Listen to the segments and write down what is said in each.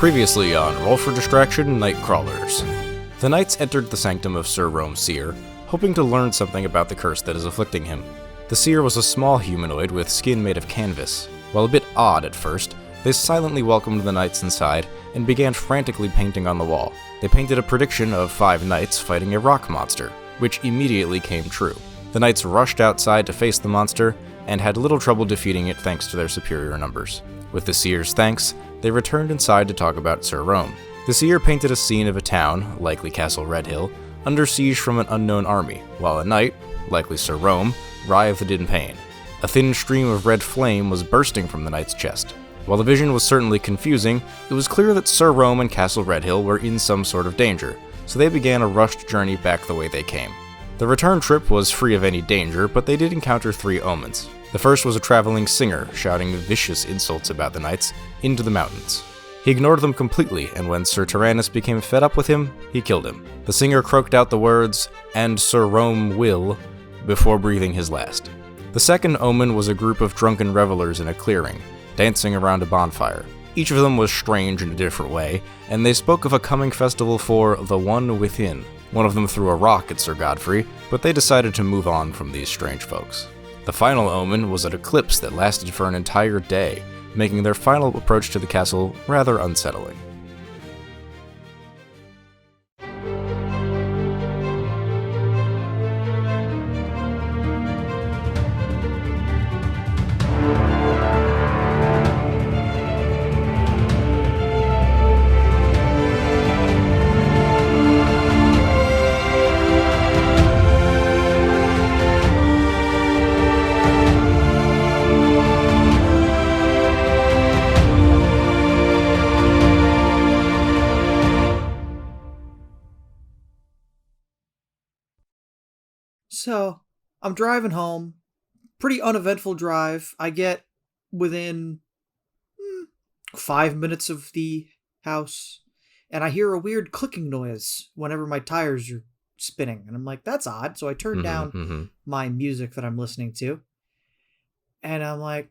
Previously on Roll for Distraction Nightcrawlers. The knights entered the sanctum of Sir Rome Seer, hoping to learn something about the curse that is afflicting him. The seer was a small humanoid with skin made of canvas. While a bit odd at first, they silently welcomed the knights inside and began frantically painting on the wall. They painted a prediction of 5 knights fighting a rock monster, which immediately came true. The knights rushed outside to face the monster and had little trouble defeating it thanks to their superior numbers. With the seer's thanks, they returned inside to talk about Sir Rome. The seer painted a scene of a town, likely Castle Redhill, under siege from an unknown army, while a knight, likely Sir Rome, writhed in pain. A thin stream of red flame was bursting from the knight's chest. While the vision was certainly confusing, it was clear that Sir Rome and Castle Redhill were in some sort of danger, so they began a rushed journey back the way they came. The return trip was free of any danger, but they did encounter 3 omens. The first was a traveling singer, shouting vicious insults about the knights into the mountains. He ignored them completely, and when Sir Tyrannus became fed up with him, he killed him. The singer croaked out the words, "And Sir Rome will," before breathing his last. The second omen was a group of drunken revelers in a clearing, dancing around a bonfire. Each of them was strange in a different way, and they spoke of a coming festival for the One Within. One of them threw a rock at Sir Godfrey, but they decided to move on from these strange folks. The final omen was an eclipse that lasted for an entire day, making their final approach to the castle rather unsettling. So, I'm driving home. Pretty uneventful drive. I get within 5 minutes of the house, and I hear a weird clicking noise whenever my tires are spinning. And I'm like, that's odd. So I turn down my music that I'm listening to, and I'm like,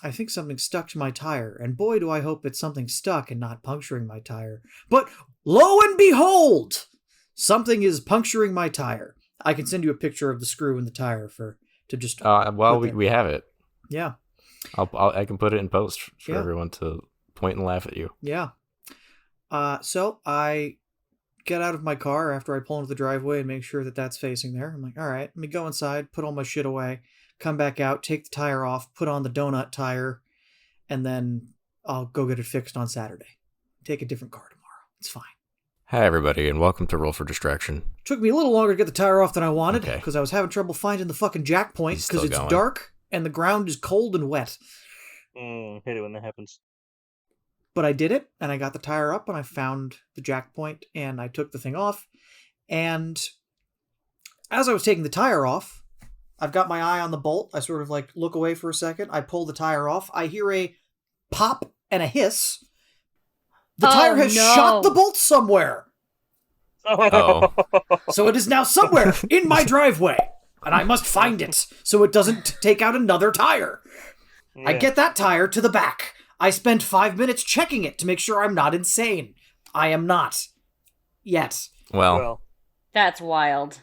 I think something stuck to my tire. And boy, do I hope it's something stuck and not puncturing my tire. But lo and behold, something is puncturing my tire. I can send you a picture of the screw in the tire to just. We have it. Yeah. I can put it in post for everyone to point and laugh at you. Yeah. So I get out of my car after I pull into the driveway and make sure that that's facing there. I'm like, all right, let me go inside, put all my shit away, come back out, take the tire off, put on the donut tire, and then I'll go get it fixed on Saturday. Take a different car tomorrow. It's fine. Hi, everybody, and welcome to Roll for Distraction. Took me a little longer to get the tire off than I wanted, because I was having trouble finding the fucking jack point, because it's dark and the ground is cold and wet. Hate it when that happens. But I did it, and I got the tire up, and I found the jack point, and I took the thing off. And as I was taking the tire off, I've got my eye on the bolt. I sort of look away for a second. I pull the tire off. I hear a pop and a hiss. The tire has shot the bolt somewhere. Oh. So it is now somewhere in my driveway, and I must find it so it doesn't take out another tire. Yeah. I get that tire to the back. I spend 5 minutes checking it to make sure I'm not insane. I am not. Yet. Well. That's wild.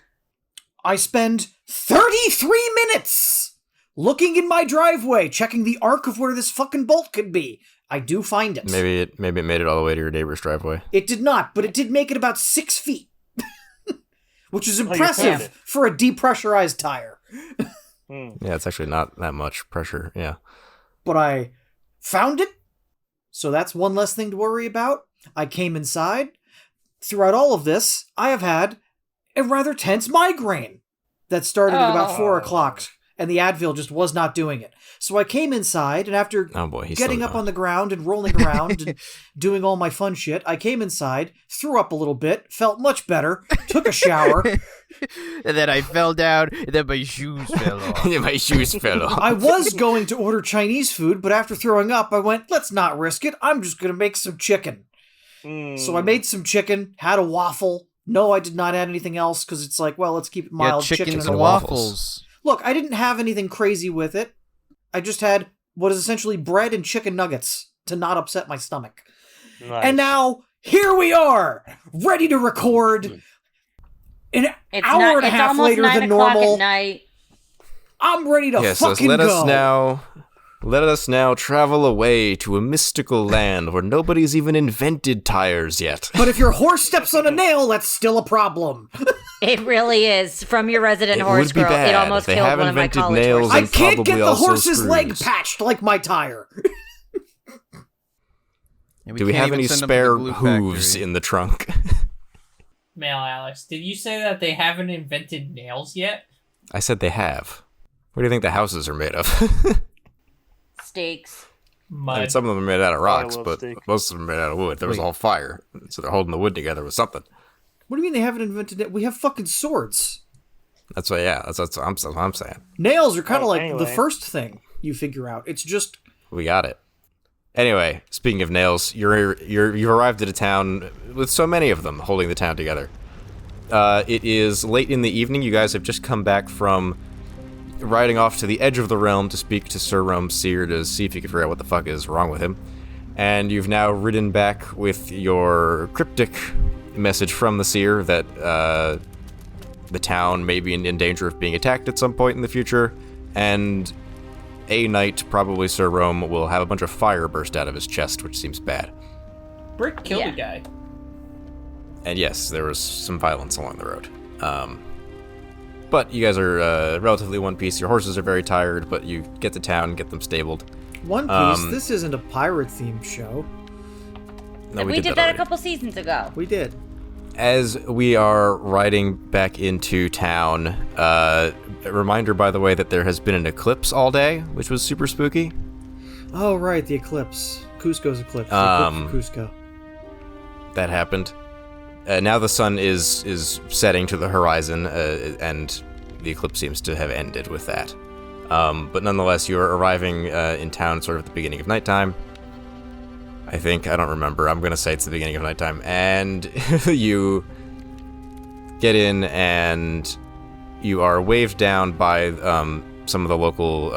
I spend 33 minutes looking in my driveway, checking the arc of where this fucking bolt could be. I do find it. Maybe it made it all the way to your neighbor's driveway. It did not, but it did make it about 6 feet. Which is impressive for a depressurized tire. Yeah, it's actually not that much pressure, yeah. But I found it, so that's one less thing to worry about. I came inside. Throughout all of this, I have had a rather tense migraine that started at about 4 o'clock, and the Advil just was not doing it. So I came inside, and after getting up on the ground and rolling around and doing all my fun shit, I came inside, threw up a little bit, felt much better, took a shower. And then I fell down, and then my shoes fell off. I was going to order Chinese food, but after throwing up, I went, let's not risk it. I'm just going to make some chicken. So I made some chicken, had a waffle. No, I did not add anything else, because it's like, well, let's keep it mild. Chicken and waffles. Look, I didn't have anything crazy with it. I just had what is essentially bread and chicken nuggets to not upset my stomach. Nice. And now, here we are, ready to record an hour and a half later than normal. At night. I'm ready to fucking go. Let us now travel away to a mystical land where nobody's even invented tires yet. But if your horse steps on a nail, that's still a problem. It really is. From your resident horse girl, it almost they killed have one of my invented college nails horses. I and can't get probably the also horse's screws. leg patched like my tire. Yeah, Do we can't have even any send them to the spare glue hooves factory. in the trunk? Male Alex, did you say that they haven't invented nails yet? I said they have. What do you think the houses are made of? Steaks. I Mud. mean, some of them are made out of rocks, love but steak. most of them are made out of wood. There was Wait. all fire, so they're holding the wood together with something. What do you mean they haven't invented it? We have fucking swords. That's what I'm saying. Nails are kind of Oh, like the anyway. first thing you figure out. It's just We got it. Anyway, speaking of nails, you've arrived at a town with so many of them holding the town together. It is late in the evening. You guys have just come back from riding off to the edge of the realm to speak to Sir Rome Seer to see if you can figure out what the fuck is wrong with him. And you've now ridden back with your cryptic message from the Seer that the town may be in danger of being attacked at some point in the future, and a night, probably Sir Rome, will have a bunch of fire burst out of his chest, which seems bad. Brick killed Yeah. a guy. And yes, there was some violence along the road. But you guys are relatively one piece. Your horses are very tired, but you get to town, get them stabled. One Piece. This isn't a pirate-themed show. No, we did that already. a couple seasons ago. We did. As we are riding back into town, a reminder, by the way, that there has been an eclipse all day, which was super spooky. Oh, right, the eclipse. Cusco's eclipse. The eclipse for Cusco. That happened. Now the sun is setting to the horizon, and the eclipse seems to have ended with that. But nonetheless, you are arriving in town sort of at the beginning of nighttime. I think. I don't remember. I'm going to say it's the beginning of nighttime. And you get in, and you are waved down by some of the local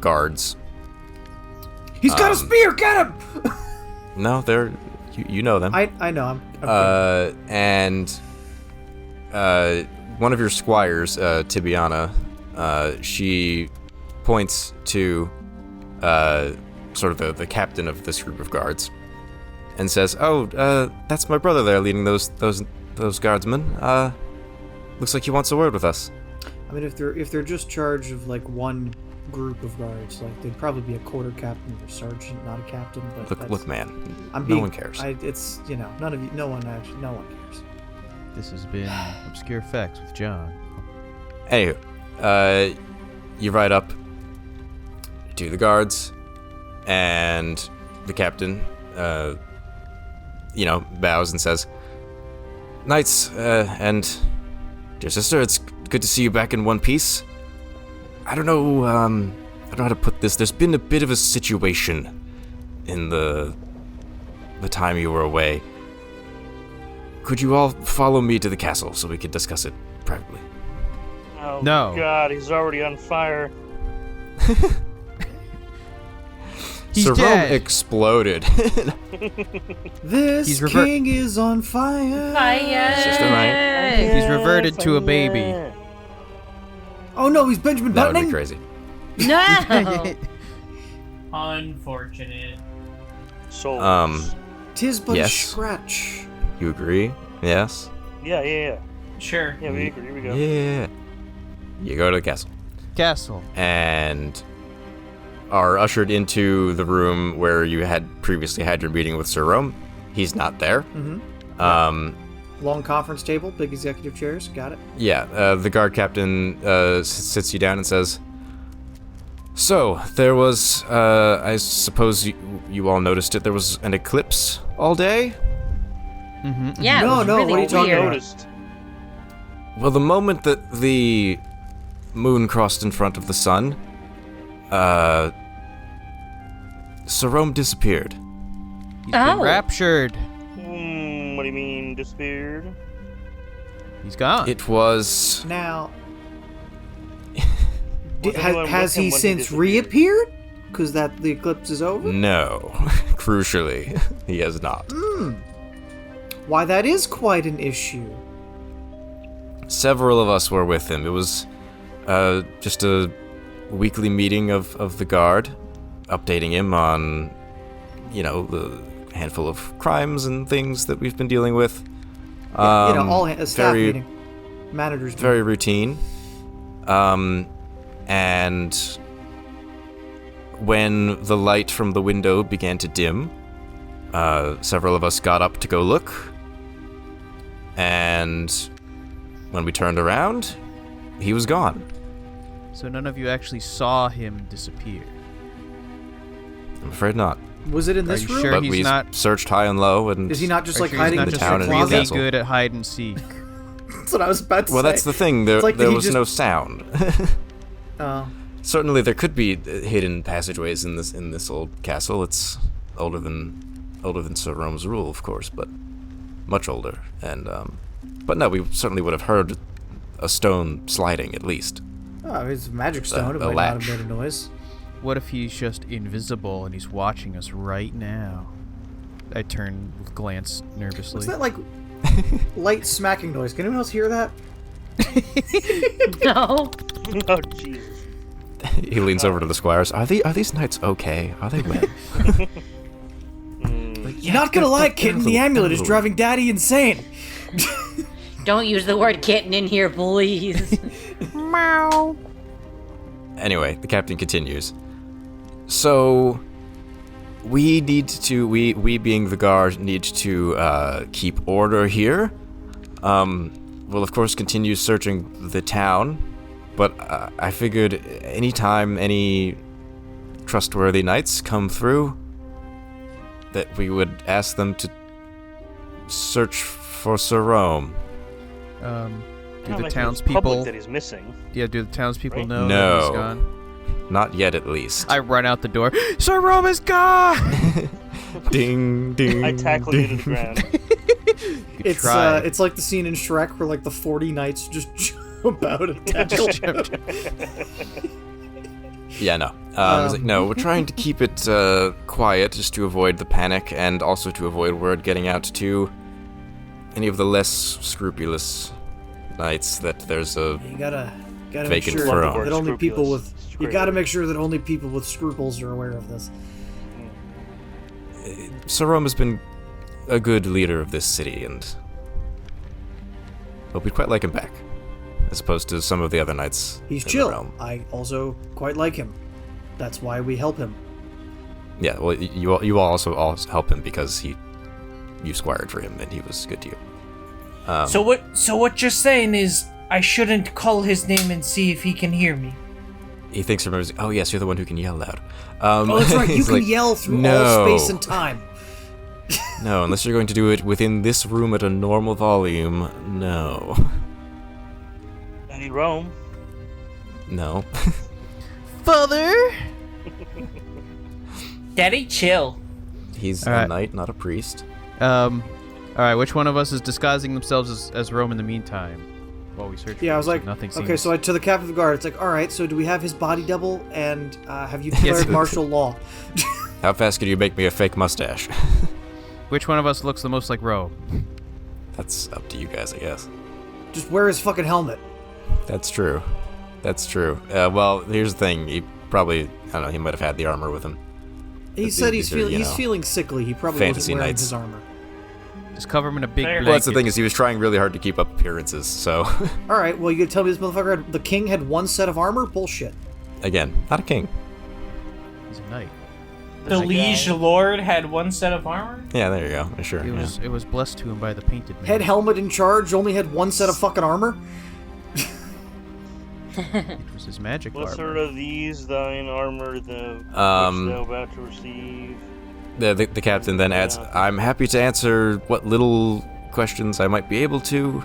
guards. He's got a spear! Get him! No, they're... You know them. I know. I'm And one of your squires, Tibiana, she points to sort of the captain of this group of guards, and says, "Oh, that's my brother there, leading those guardsmen. Looks like he wants a word with us." I mean, if they're just charged of like one group of guards, like they'd probably be a quarter captain or sergeant, not a captain. But Look, man. no one cares. It's none of you. No one cares. This has been Obscure Facts with John. Anywho, you ride up to the guards, and the captain, bows and says, "Knights, and dear sister, it's good to see you back in one piece. I don't know how to put this. There's been a bit of a situation in the time you were away. Could you all follow me to the castle so we could discuss it privately?" Oh, No. God, he's already on fire. He's Sir dead. Rome exploded. This He's king is on fire. Fire! just a right. He's reverted to a baby. Oh no, he's Benjamin That would Buttoning. be crazy. No! Unfortunate. Souls. Tis but Yes. a scratch. You agree? Yes? Yeah. Sure. Yeah, we agree. Here we go. Yeah. You go to the castle Castle. and are ushered into the room where you had previously had your meeting with Sir Rome. He's not there. Long conference table, big executive chairs. Got it. Yeah, the guard captain sits you down and says, "So, there was, I suppose you all noticed it, there was an eclipse all day? Mm-hmm. Yeah, No, it was no, really what are you talking weird. about? Noticed. Well, the moment that the moon crossed in front of the sun, Sir Rome disappeared. He's been Oh. raptured. What do you mean, disappeared? He's gone. It was... Now, Was anyone has with him he when since disappeared? reappeared? because the eclipse is over? No. Crucially, he has not. Why, that is quite an issue. Several of us were with him. It was just a weekly meeting of the guard, updating him on, the handful of crimes and things that we've been dealing with. All a staff meeting. Managers meeting. Very routine. And when the light from the window began to dim, several of us got up to go look. And when we turned around, he was gone. So none of you actually saw him disappear? I'm afraid not. Was it in this room? Sure But he's we not searched high and low, and Is he not just Are like you sure he's hiding not in the just town and closet? really castle? good at hide and seek? That's what I was about to well, say. that's the thing. There like that he was just- no sound. Oh. Certainly, there could be hidden passageways in this old castle. It's older than Sir Rome's rule, of course, but much older. And but no, we certainly would have heard a stone sliding at least. Oh, it's a magic stone. It a might latch. not have made a noise. What if he's just invisible and he's watching us right now? I turn with glance nervously. What's that like light smacking noise? Can anyone else hear that? No. Oh, Jesus. He leans over to the squires. Are these knights okay? Are they well? You're not gonna like Kitten. The amulet is driving Daddy insane. Don't use the word kitten in here, please. Meow. Anyway, the captain continues. So, we need to, we being the guard, need to keep order here. We'll of course continue searching the town, but I figured anytime any trustworthy knights come through, that we would ask them to search for Sir Rome. Do Not the like it's townspeople? public that he's missing. Yeah, do the townspeople Right? know No. that he's gone? Not yet, at least. I run out the door. Sir Rome is gone. Ding, ding. I tackle you to the ground. It's like the scene in Shrek where like the 40 knights just jump out and tackle him. Yeah, no. No, we're trying to keep it quiet just to avoid the panic and also to avoid word getting out to any of the less scrupulous knights that there's a You gotta make vacant sure throne. that only people Scrupulous. with you gotta make sure that only people with scruples are aware of this. Sir Rome has been a good leader of this city, and hope we'd quite like him back, as opposed to some of the other knights He's in the chill. realm. I also quite like him. That's why we help him. Yeah, well, you all also help him because you squired for him, and he was good to you. So what you're saying is I shouldn't call his name and see if he can hear me. He thinks remembers. Oh yes, you're the one who can yell loud. Oh, that's right. You he's can like, yell through "No." all space and time. No, unless you're going to do it within this room at a normal volume. No. Daddy Rome. No. Father. Daddy, chill. He's All a right. knight, not a priest. All right. Which one of us is disguising themselves as Rome in the meantime? While we search. Yeah, I was for like, nothing. okay, seems- so to the captain of the guard, it's like, all right, so do we have his body double, and have you declared Yes. martial law? How fast could you make me a fake mustache? Which one of us looks the most like Rome? That's up to you guys, I guess. Just wear his fucking helmet. That's true. That's true. Well, here's the thing. He probably, I don't know, he might have had the armor with him. He But said these are, he's feeling sickly. He probably fantasy wasn't wearing knights. his armor. Just cover him in a big Well, blanket. Well, that's the thing is he was trying really hard to keep up appearances, so... All right, well, you gonna tell me this motherfucker the king had one set of armor? Bullshit. Again, not a king. He's a knight. The liege lord had one set of armor? Yeah, there you go. Sure. It was blessed to him by the painted man. Head helmet in charge only had one set of fucking armor? It was his magic What armor. sort of these thine armor the which thou about to receive? The captain then adds, I'm happy to answer what little questions I might be able to,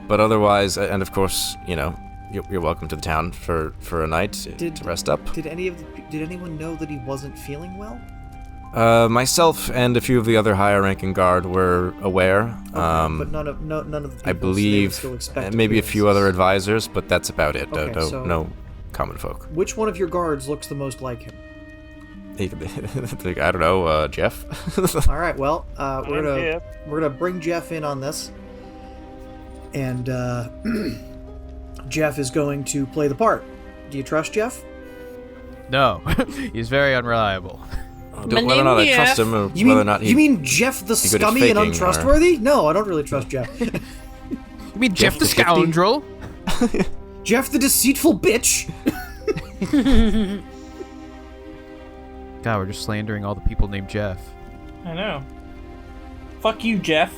but otherwise, and of course, you're welcome to the town for a night to rest up. Did anyone know that he wasn't feeling well? Myself and a few of the other higher-ranking guard were aware. But none of the people. I believe, still expect and maybe a few other appearances. advisors, but that's about it. Okay, so- No common folk. Which one of your guards looks the most like him? I don't know, Jeff. All right, well, we're gonna bring Jeff in on this, and Jeff is going to play the part. Do you trust Jeff? No, he's very unreliable. Whether or not I trust him, or whether or not he... You mean Jeff the scummy and untrustworthy? No, I don't really trust Jeff. You mean Jeff the scoundrel? Jeff the deceitful bitch? God, we're just slandering all the people named Jeff. I know. Fuck you, Jeff.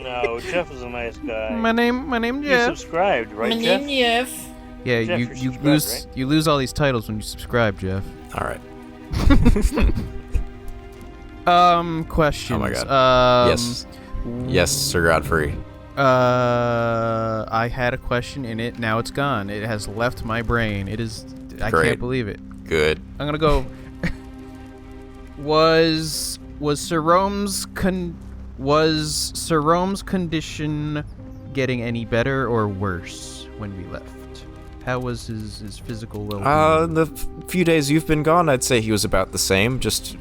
No, Jeff is a nice guy. My name Jeff. You subscribed, right, My Jeff? name Jeff. Yeah, Jeff, you lose all these titles when you subscribe, Jeff. All right. Questions. Oh my god. Yes, Sir Godfrey. I had a question in it. Now it's gone. It has left my brain. I Great. can't believe it. Good. I'm gonna go. Was Sir Rome's condition getting any better or worse when we left? How was his physical well-being? The few days you've been gone, I'd say he was about the same. Just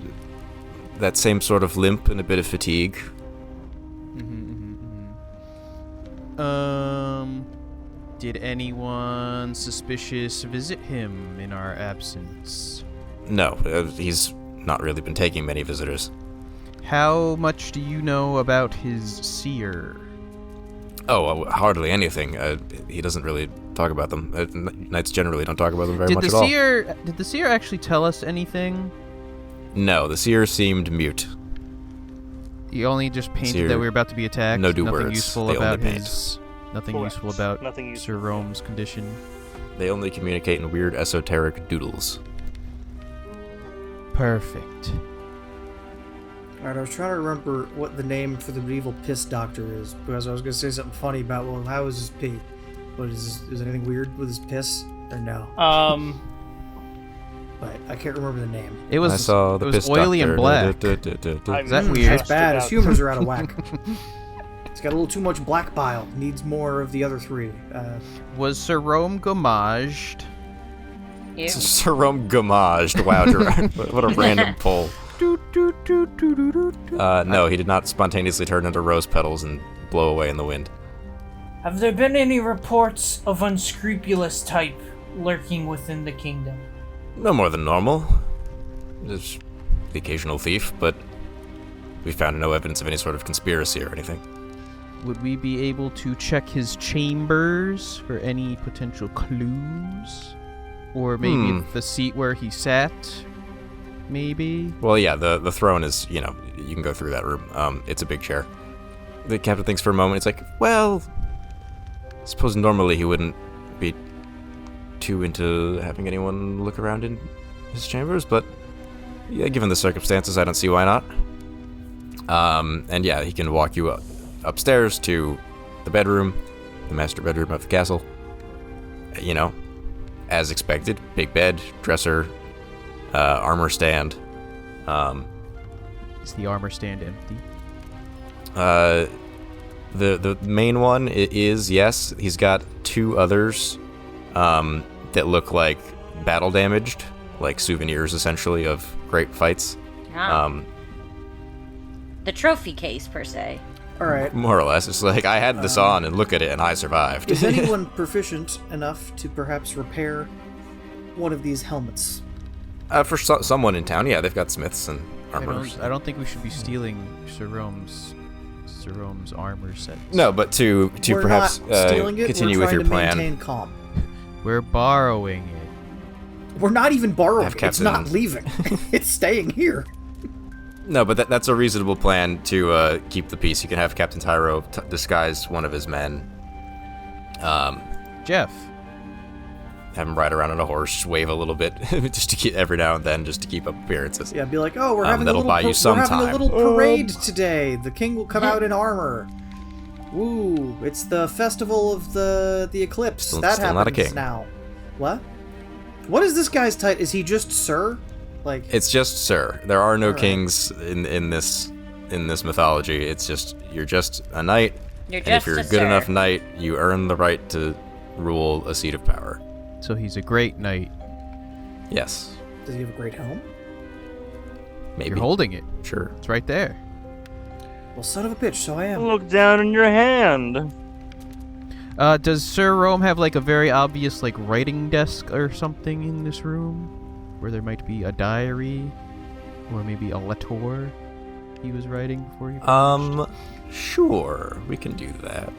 that same sort of limp and a bit of fatigue. Did anyone suspicious visit him in our absence? No, he's not really been taking many visitors. How much do you know about his seer? Oh, hardly anything. He doesn't really talk about them. Knights generally don't talk about them very much at all. Did the seer actually tell us anything? No, the seer seemed mute. He only just painted that we were about to be attacked. No do nothing words. Useful They about only paint. Nothing Correct. useful about Nothing useful. Sir Rome's condition. They only communicate in weird esoteric doodles. Perfect. Alright, I was trying to remember what the name for the medieval piss doctor is, because I was going to say something funny about, well, how is his pee? What is anything weird with his piss? Or no? But I can't remember the name. It was, I saw the piss oily doctor. and black. Is that weird? That's bad. His humors are out of whack. He's got a little too much black bile. Needs more of the other three. Was Sir Rome gommaged? Ew. Sir Rome gommaged. Wow, Gerard. What a random pull. No, he did not spontaneously turn into rose petals and blow away in the wind. Have there been any reports of unscrupulous type lurking within the kingdom? No more than normal. Just the occasional thief, but we found no evidence of any sort of conspiracy or anything. Would we be able to check his chambers for any potential clues? Or maybe the seat where he sat? Maybe? Well, yeah, the throne is, you can go through that room. It's a big chair. The captain thinks for a moment. It's like, well, I suppose normally he wouldn't be too into having anyone look around in his chambers, but yeah, given the circumstances, I don't see why not. And yeah, he can walk you upstairs to the bedroom, the master bedroom of the castle. As expected, big bed, dresser, armor stand. Is the armor stand empty? The main one is, yes. He's got two others that look like battle damaged, like souvenirs essentially of great fights. Ah. The trophy case, per se. Alright. More or less. It's like, I had this on and look at it and I survived. Is anyone proficient enough to perhaps repair one of these helmets? For someone in town, yeah, they've got smiths and armors. I don't think we should be stealing Sir Rome's armor sets. No, but to We're perhaps not stealing it, continue we're with your trying to plan. maintain calm. We're borrowing it. We're not even borrowing Have it. It's not Captain- leaving. It's staying here. No, but that's a reasonable plan to keep the peace. You can have Captain Tyro disguise one of his men. Jeff. Have him ride around on a horse, wave a little bit, just to keep every now and then, just to keep up appearances. Yeah, be like, oh, we're having a that'll little, buy you some we're having a time. little parade today. The king will come out in armor. Woo! It's the festival of the eclipse. Still that not a happens king. now. What? What is this guy's title? Is he just Sir? Like, It's just Sir. There are no All right. kings in this mythology. It's just you're just a knight. You're And just if you're a a good sir. enough knight, you earn the right to rule a seat of power. So he's a great knight. Yes. does he have a great helm? Maybe. You're holding it. Sure. It's right there. Well, son of a bitch, so I am. Look down in your hand. Does Sir Rome have like a very obvious like writing desk or something in this room, where there might be a diary, or maybe a letter he was writing before you? Sure. We can do that.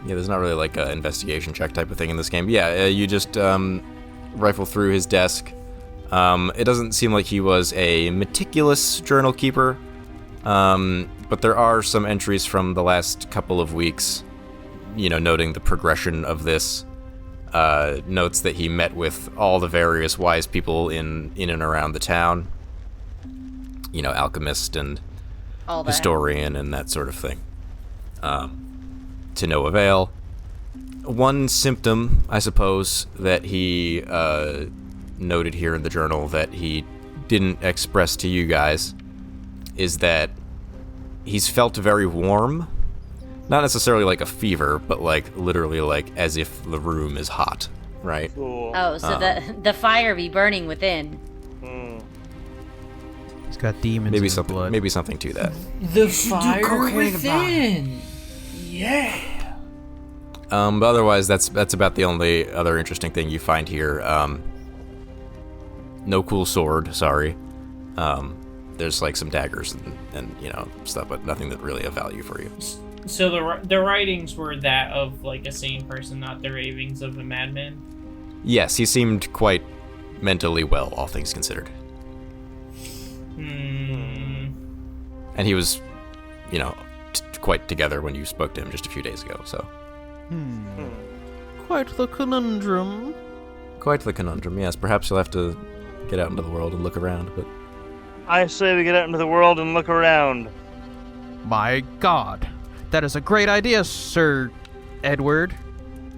Yeah, there's not really like an investigation check type of thing in this game. Yeah, you just rifle through his desk. It doesn't seem like he was a meticulous journal keeper, but there are some entries from the last couple of weeks, noting the progression of this. Notes that he met with all the various wise people in and around the town. Alchemist and historian and that sort of thing. To no avail. One symptom, I suppose, that he noted here in the journal that he didn't express to you guys is that he's felt very warm. Not necessarily like a fever, but like literally like as if the room is hot, right? Cool. Oh, so the fire be burning within. He's got demons in his blood. Maybe something to that. The fire within. Yeah. But otherwise, that's about the only other interesting thing you find here. No cool sword, sorry. There's like some daggers and stuff, but nothing that really of value for you. So the writings were that of like a sane person, not the ravings of a madman? Yes, he seemed quite mentally well, all things considered. And he was, quite together when you spoke to him just a few days ago, so. Quite the conundrum. Quite the conundrum, yes. Perhaps you'll have to get out into the world and look around, but... I say we get out into the world and look around. My God. That is a great idea, Sir Edward.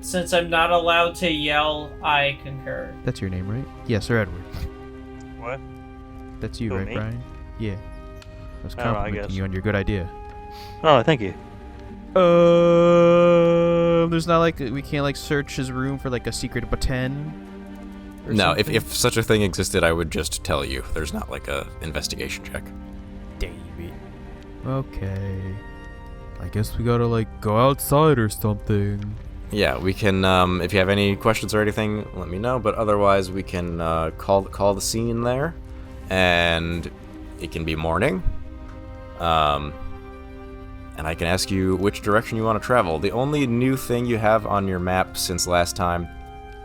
Since I'm not allowed to yell, I concur. That's your name, right? Yeah, Sir Edward. What? That's you, right, me? Brian? Yeah. I was I don't know, I complimenting guess. you on your good idea. Oh, thank you. There's not like we can't like search his room for like a secret button. No, if such a thing existed, I would just tell you. There's not like a investigation check. David. Okay. I guess we gotta like go outside or something. Yeah, we can. If you have any questions or anything, let me know. But otherwise, we can call the scene there, and it can be morning. And I can ask you which direction you want to travel. The only new thing you have on your map since last time,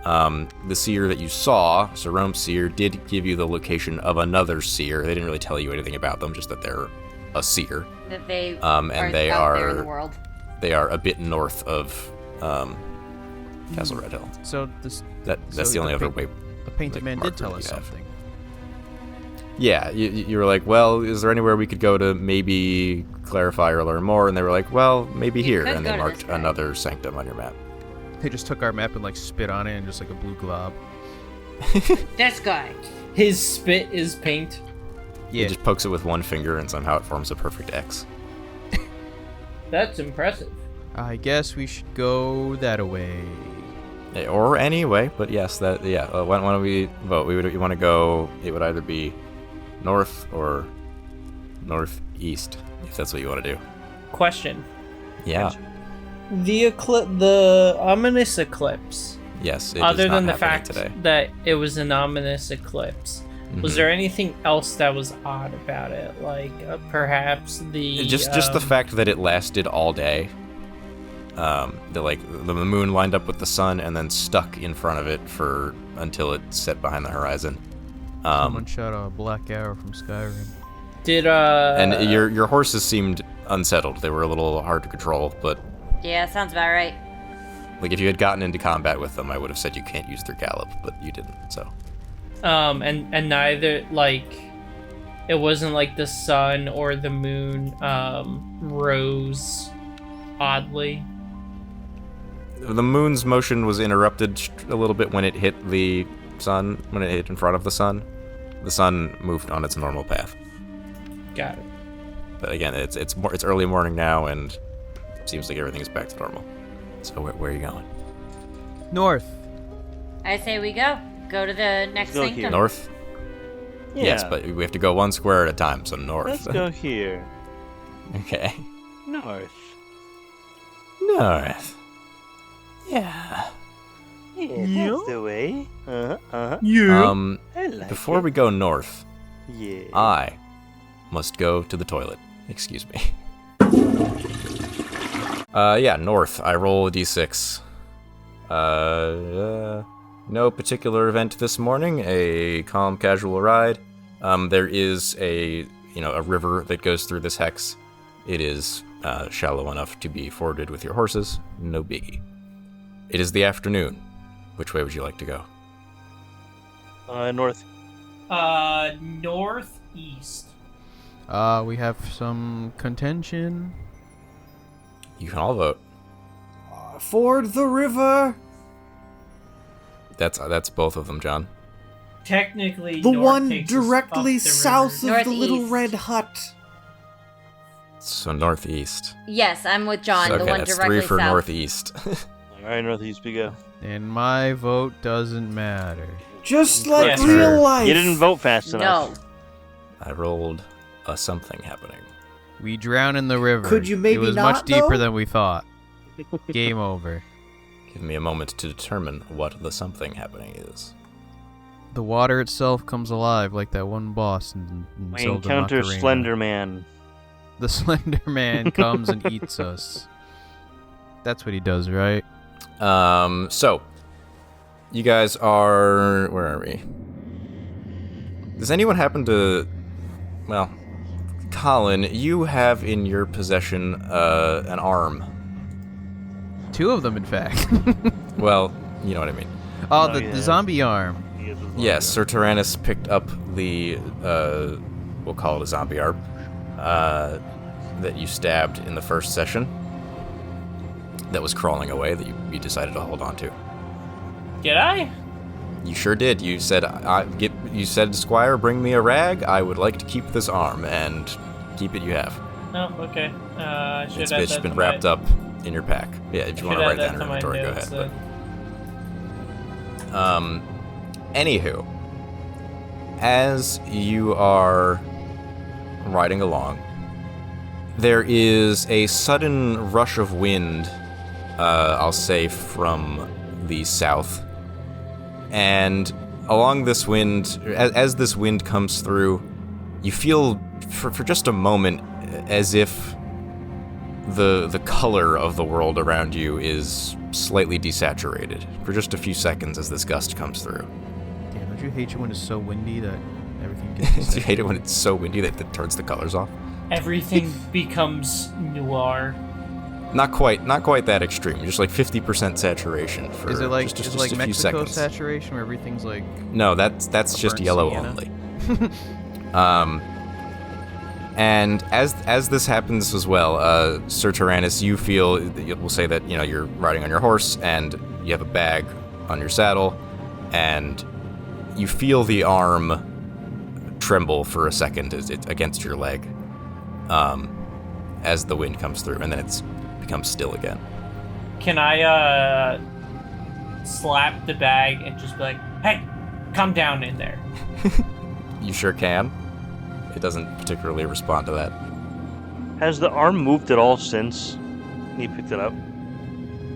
the seer that you saw, Sir Rome's seer, did give you the location of another seer. They didn't really tell you anything about them, just that they're a seer. That they and they out are there in the world. They are a bit north of Castle Red Hill. So that's the only other way. The painted man did tell us you have. something. Yeah, you were like, well, is there anywhere we could go to maybe clarify or learn more? And they were like, well, maybe here. And they marked another sanctum on your map. They just took our map and like spit on it and just like a blue glob. This guy. His spit is paint. Yeah. He just pokes it with one finger and somehow it forms a perfect X. That's impressive. I guess we should go that way. Yeah, or any way, but yes, why don't we vote? You want to go, it would either be north or northeast, if that's what you want to do. Question. Yeah. The ominous eclipse. Yes, it other is not than the happening fact today. that it was an ominous eclipse, was there anything else that was odd about it? Like perhaps the just the fact that it lasted all day. The moon lined up with the sun and then stuck in front of it until it set behind the horizon. Someone shot a black arrow from Skyrim. And your horses seemed unsettled. They were a little hard to control, but Yeah, sounds about right. like if you had gotten into combat with them, I would have said you can't use their gallop, but you didn't. So. And neither it wasn't like the sun or the moon rose oddly. The moon's motion was interrupted a little bit when it hit the sun, when it hit in front of the sun. The sun moved on its normal path. Got it. But again, it's early morning now, and it seems like everything's back to normal. So where are you going? North. I say we go. Go to the next Go sanctum. here. North? Yeah. Yes, but we have to go one square at a time, so north. Let's go here. Okay. North. North. Yeah. Yeah, that's the way. Yeah. I like Before it. we go north, Yeah. I must go to the toilet. Excuse me. Yeah, north. I roll a d6. No particular event this morning. A calm, casual ride. There is a river that goes through this hex. It is shallow enough to be forded with your horses. No biggie. It is the afternoon. Which way would you like to go? North. Northeast. We have some contention. You can all vote. Ford the river. That's both of them, John. Technically, The north one takes us directly up the south river. of the little Northeast. red hut. So northeast. Yes, I'm with John. So, the okay, one that's directly 3 for south. northeast. Alright, northeast we go. And my vote doesn't matter. Just like Yes. real life. You didn't vote fast enough. No. I rolled a something happening. We drown in the river. Could you maybe It was not, much deeper though? than we thought. Game over. Give me a moment to determine what the something happening is. The water itself comes alive like that one boss in We Zelda encounter Macarena. Slender Man. The Slender Man comes and eats us. That's what he does, right? So you guys are, where are we? Does anyone happen to, well, Colin, you have in your possession an arm. 2 of them, in fact. Well, you know what I mean. Oh, Oh, the yeah. zombie arm. Yes, Sir Tyrannus picked up the, we'll call it a zombie arm, that you stabbed in the first session. That was crawling away that you decided to hold on to. Did I? You sure did. You said, you said, Squire, bring me a rag. I would like to keep this arm, and keep it you have. Oh, okay. I should It's add just that been to wrapped my, up in your pack. Yeah, if you want should to add write that in to your my inventory, go notes, ahead. Anywho, as you are riding along, there is a sudden rush of wind, I'll say from the south. And along this wind, as this wind comes through, you feel for just a moment as if the color of the world around you is slightly desaturated for just a few seconds as this gust comes through. Damn, don't you hate it when it's so windy that everything gets... You hate it when it's so windy that it turns the colors off? Everything becomes noir. Not quite that extreme. Just like 50% saturation for Is it like, just is it like a few Mexico seconds. saturation where everything's like... No, that's just burnt yellow sienna? only. And as this happens as well, Sir Tyrannus, we'll say that you're riding on your horse and you have a bag on your saddle, and you feel the arm tremble for a second as it's against your leg, as the wind comes through, and then it becomes still again. Can I slap the bag and just be like, "Hey, come down in there"? You sure can. It doesn't particularly respond to that. Has the arm moved at all since he picked it up?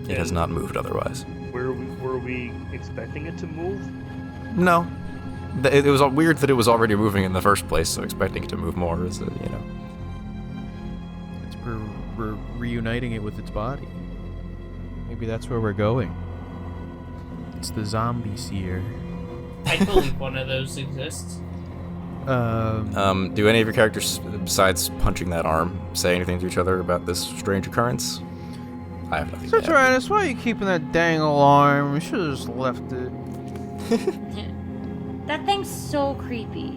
It has not moved otherwise. Were we expecting it to move? No. It was weird that it was already moving in the first place, so expecting it to move more is, It's we're reuniting it with its body. Maybe that's where we're going. It's the zombie seer. I believe one of those exists. Do any of your characters, besides punching that arm, say anything to each other about this strange occurrence? I have nothing Sir to add. Tyrannus, why are you keeping that dang alarm? We should have just left it. That thing's so creepy.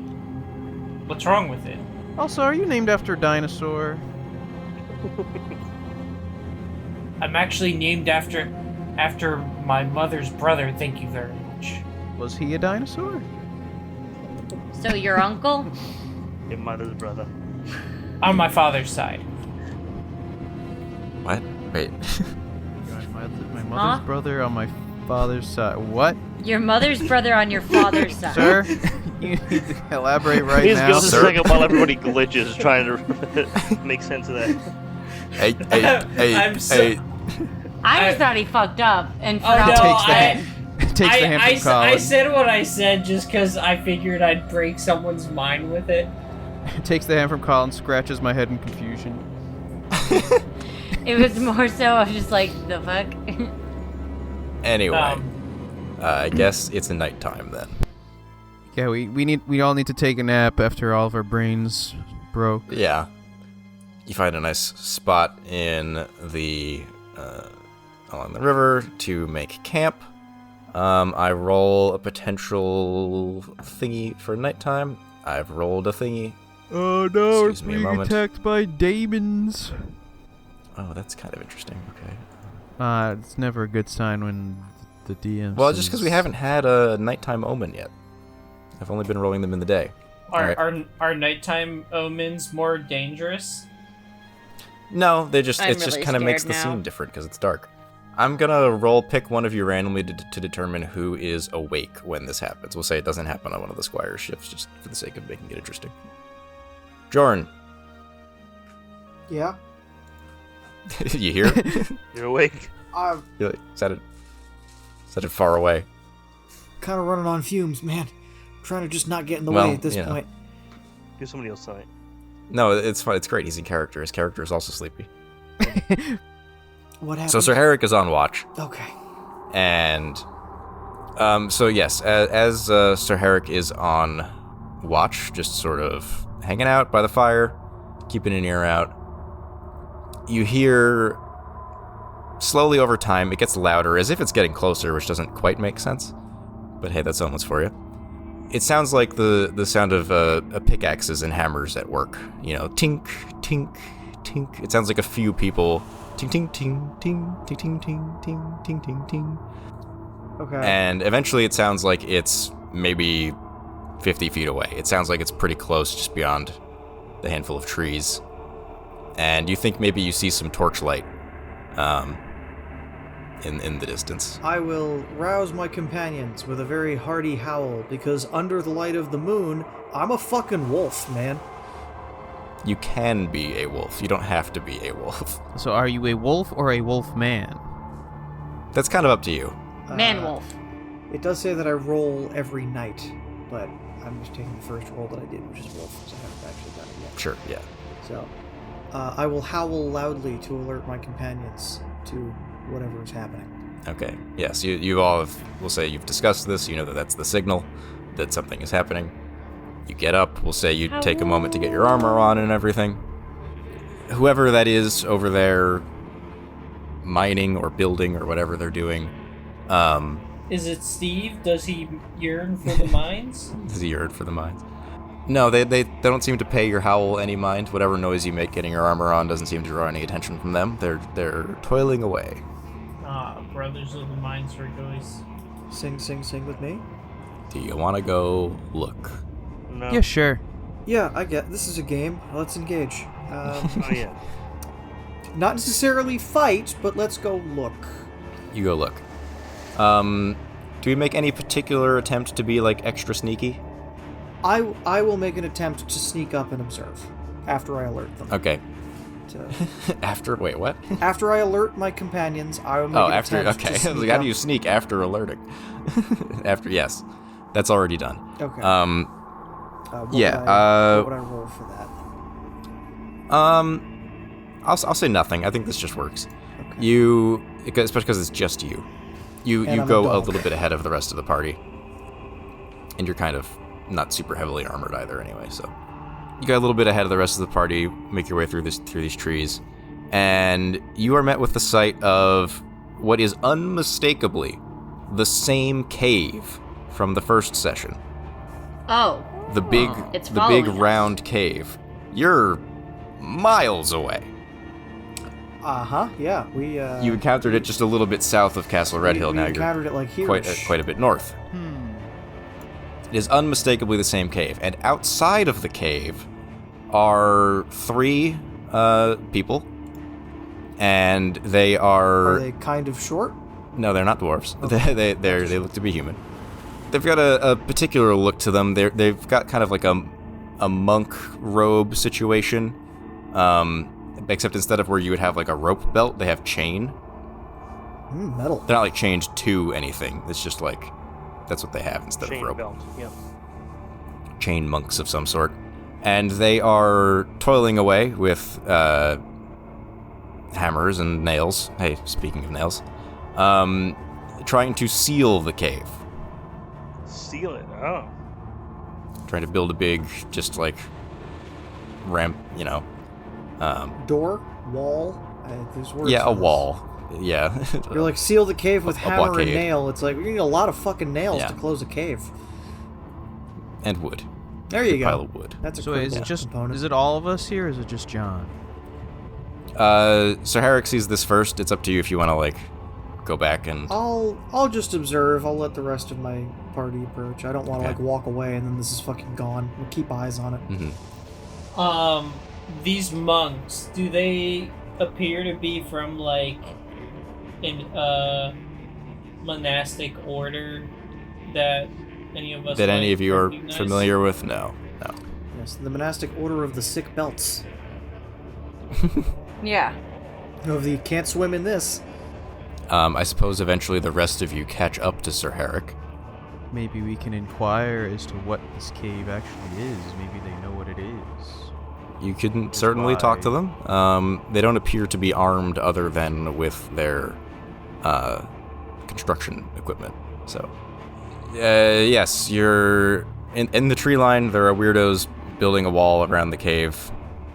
What's wrong with it? Also, are you named after a dinosaur? I'm actually named after my mother's brother. Thank you very much. Was he a dinosaur? So your uncle? Your mother's brother. On my father's side. What? Wait. My mother's Huh? brother on my father's side. What? Your mother's brother on your father's side. Sir, you need to elaborate right He's now. give us a second while everybody glitches trying to make sense of that. Hey, I just thought he fucked up and Oh forgot. no, Takes the hand from Colin. I said what I said just because I figured I'd break someone's mind with it. Takes the hand from Colin, scratches my head in confusion. It was more so I was just like, the fuck? Anyway, I guess it's nighttime then. Yeah, we all need to take a nap after all of our brains broke. Yeah. You find a nice spot in the along the river to make camp. I roll a potential thingy for nighttime. I've rolled a thingy. Oh no, Excuse me a moment. attacked by demons. Oh, that's kind of interesting. Okay. It's never a good sign when the DM. Well, just because we haven't had a nighttime omen yet. I've only been rolling them in the day. Are nighttime omens more dangerous? No, it just I'm kind of really makes the scared now. scene different because it's dark. I'm gonna pick one of you randomly to determine who is awake when this happens. We'll say it doesn't happen on one of the squire's shifts, just for the sake of making it interesting. Jorn, Yeah. you hear? You're awake. I'm You're like, sounded far away. kind of running on fumes, man. Trying to just not get in the Well, way at this you know. point. Give somebody else tonight. No, it's fine. It's great. He's in character. His character is also sleepy. What happened? So Sir Herrick is on watch, Okay. and so yes, as Sir Herrick is on watch, just sort of hanging out by the fire, keeping an ear out, you hear slowly over time it gets louder, as if it's getting closer, which doesn't quite make sense. But hey, that's almost for you. It sounds like the sound of pickaxes and hammers at work. You know, tink, tink, tink. It sounds like a few people. Ting, ting, ting, ting, ting, ting, ting, ting, ting, ting, ting. Okay. And eventually it sounds like it's maybe 50 feet away. It sounds like it's pretty close, just beyond the handful of trees. And you think maybe you see some torchlight in the distance. I will rouse my companions with a very hearty howl, because under the light of the moon, I'm a fucking wolf, man. You can be a wolf. You don't have to be a wolf. So are you a wolf or a wolf man? That's kind of up to you. Man wolf. It does say that I roll every night, but I'm just taking the first roll that I did, which is wolf, because I haven't actually done it yet. Sure, yeah. So, I will howl loudly to alert my companions to whatever is happening. Okay. Yes, you all have, we'll say you've discussed this. You know that that's the signal that something is happening. You get up. We'll say you take a moment to get your armor on and everything. Whoever that is over there mining or building or whatever they're doing. Is it Steve? Does he yearn for the mines? Does he yearn for the mines? No, they don't seem to pay your howl any mind. Whatever noise you make getting your armor on doesn't seem to draw any attention from them. They're toiling away. Brothers of the mines rejoice. Sing, sing, sing with me. Do you want to go look? No. Yeah, sure. Yeah, I get. This is a game. Let's engage. Oh yeah. Not necessarily fight, but let's go look. You go look. Do we make any particular attempt to be like extra sneaky? I will make an attempt to sneak up and observe after I alert them. Okay. To- Wait, what? After I alert my companions, I will make an After, attempt okay. to I was sneak like, how up. do you sneak after alerting? Yes. That's already done. Okay. What yeah, would I roll for that? I'll say nothing. I think this just works. Okay. Especially because it's just you. You And I'm a go a dog. little bit ahead of the rest of the party. And you're kind of not super heavily armored either anyway, so. You got a little bit ahead of the rest of the party, make your way through these trees, and you are met with the sight of what is unmistakably the same cave from the first session. Oh. The big It's big following us. round cave. You're miles away. Uh-huh, yeah. We, You encountered it just a little bit south of Castle Red Hill. we Now encountered you're it like here. quite a bit north. It is unmistakably the same cave, and outside of the cave are 3 people, and they Are are they kind of short? No, they're not dwarves. Okay. They look to be human. They've got a particular look to them. They've got kind of like a monk robe situation, except instead of where you would have like a rope belt, they have chain. Metal. They're not like chained to anything. It's just like that's what they have instead Chain of rope. belt. Yep. Chain monks of some sort, and they are toiling away with hammers and nails. Hey, speaking of nails, trying to seal the cave. Seal it. Oh. Trying to build a big, just like ramp, Door? Wall? There's words yeah, for a this. wall. Yeah. You're like, seal the cave with A hammer and blockade. nail. It's like, we need a lot of fucking nails Yeah. to close a cave. And wood. There you Pile go. of wood. That's a So is critical it just component. is it all of us here, or is it just John? Sir Herrick sees this first. It's up to you if you want to like go back and. I'll just observe. I'll let the rest of my party approach. I don't want to Okay. like walk away and then this is fucking gone. We'll keep eyes on it. Mhm. These monks, do they appear to be from like an monastic order that any of us That any might of you are recognize? familiar with? No. Yes, the monastic order of the sick belts. Yeah. Of the can't swim in this. I suppose eventually the rest of you catch up to Sir Herrick. Maybe we can inquire as to what this cave actually is. Maybe they know what it is. You can certainly talk to them. They don't appear to be armed other than with their construction equipment. So, yes, you're in the tree line. There are weirdos building a wall around the cave.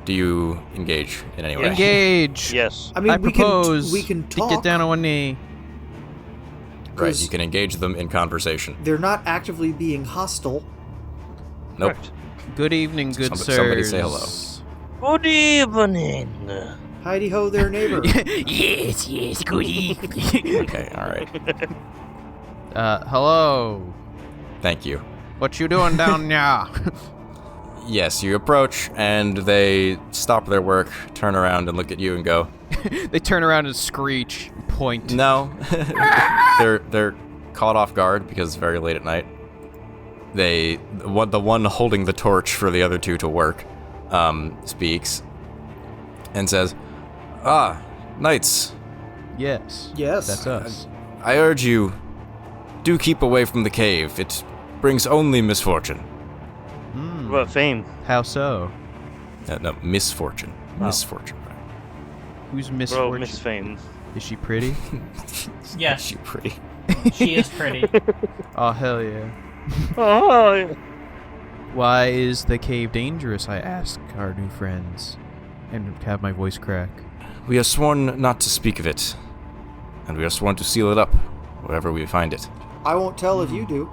Do you engage in any way? Engage! Yes. I mean, I we propose can to talk. get down on one knee. Right, you can engage them in conversation. They're not actively being hostile. Nope. Correct. Good evening, good sirs. Somebody say hello. Good evening. Heidi ho, their neighbor. Yes, good evening. Okay, all right. Hello. Thank you. What you doing down there? Yes, you approach, and they stop their work, turn around, and look at you and go, They turn around and screech, point. no. They're caught off guard because it's very late at night. The one holding the torch for the other two to work speaks and says, knights, Yes. Yes. That's us. I urge you, do keep away from the cave. It brings only misfortune. What about fame? How so? No, misfortune. Oh. Misfortune. Who's Bro, misfortune? Miss Fame. Is she pretty? Yes, She pretty. she is pretty. Oh, hell yeah. Oh, Why is the cave dangerous, I ask our new friends. And have my voice crack. We are sworn not to speak of it, and we are sworn to seal it up wherever we find it. I won't tell if you do.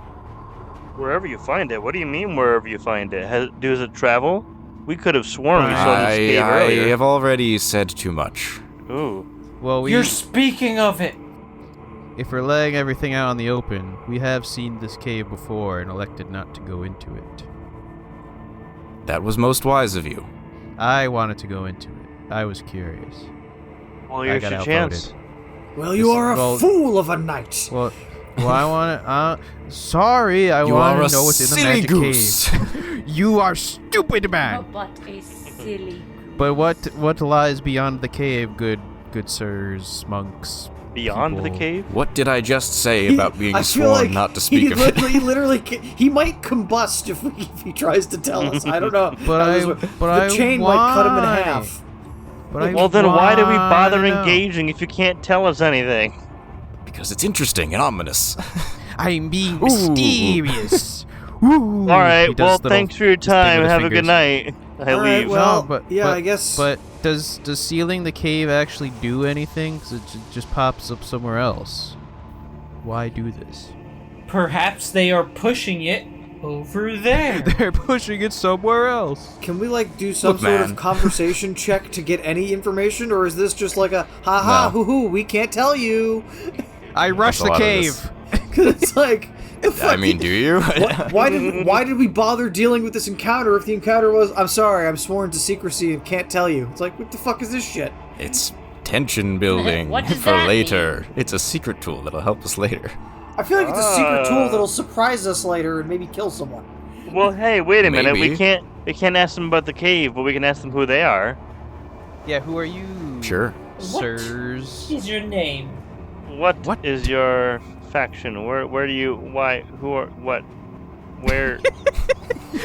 wherever you find it. What do you mean wherever you find it? Does it travel? We could have sworn we saw this cave I earlier. have already said too much. Ooh. Well, You're speaking of it. if we're laying everything out in the open, we have seen this cave before and elected not to go into it. That was most wise of you. I wanted to go into it. I was curious. Well, I here's got your outvoted. chance. Well, you are a well- fool of a knight. Well, I want to. Sorry, I You want are a to know what's in the silly magic goose. cave. You are stupid, man. Oh, but a silly. But what lies beyond the cave, good sirs, monks? Beyond the people? cave? What did I just say about being I feel sworn like not to speak he of it? literally, he might combust if he tries to tell us. I don't know. But the chain might cut him in half. But Well, then why do we bother wanna know. engaging if you can't tell us anything? Because it's interesting and ominous. I'm being Ooh. mysterious. Ooh. All right. He does Well, little thanks for your thing time. with his Have a good fingers. night. I All right, leave. well- No, but yeah, but- I guess- But does sealing the cave actually do anything? Because it just pops up somewhere else. Why do this? Perhaps they are pushing it over there. They're pushing it somewhere else. Can we do some Look, sort man. of conversation check to get any information, or is this just like a ha ha No. hoo hoo? We can't tell you. I rushed a the lot of cave. this. 'Cause it's like, the fuck I mean, do you? why did we bother dealing with this encounter if the encounter was, I'm sorry, I'm sworn to secrecy and can't tell you? It's like, what the fuck is this shit? It's tension building What does for that later. It's a secret tool that'll help us later. I feel like it's a secret tool that'll surprise us later and maybe kill someone. Well, hey, wait a minute. Maybe. We can't ask them about the cave, but we can ask them who they are. Yeah, who are you? Sure. Sirs. Is your name? What is your faction? Where do you? Why? Who are? What? Where?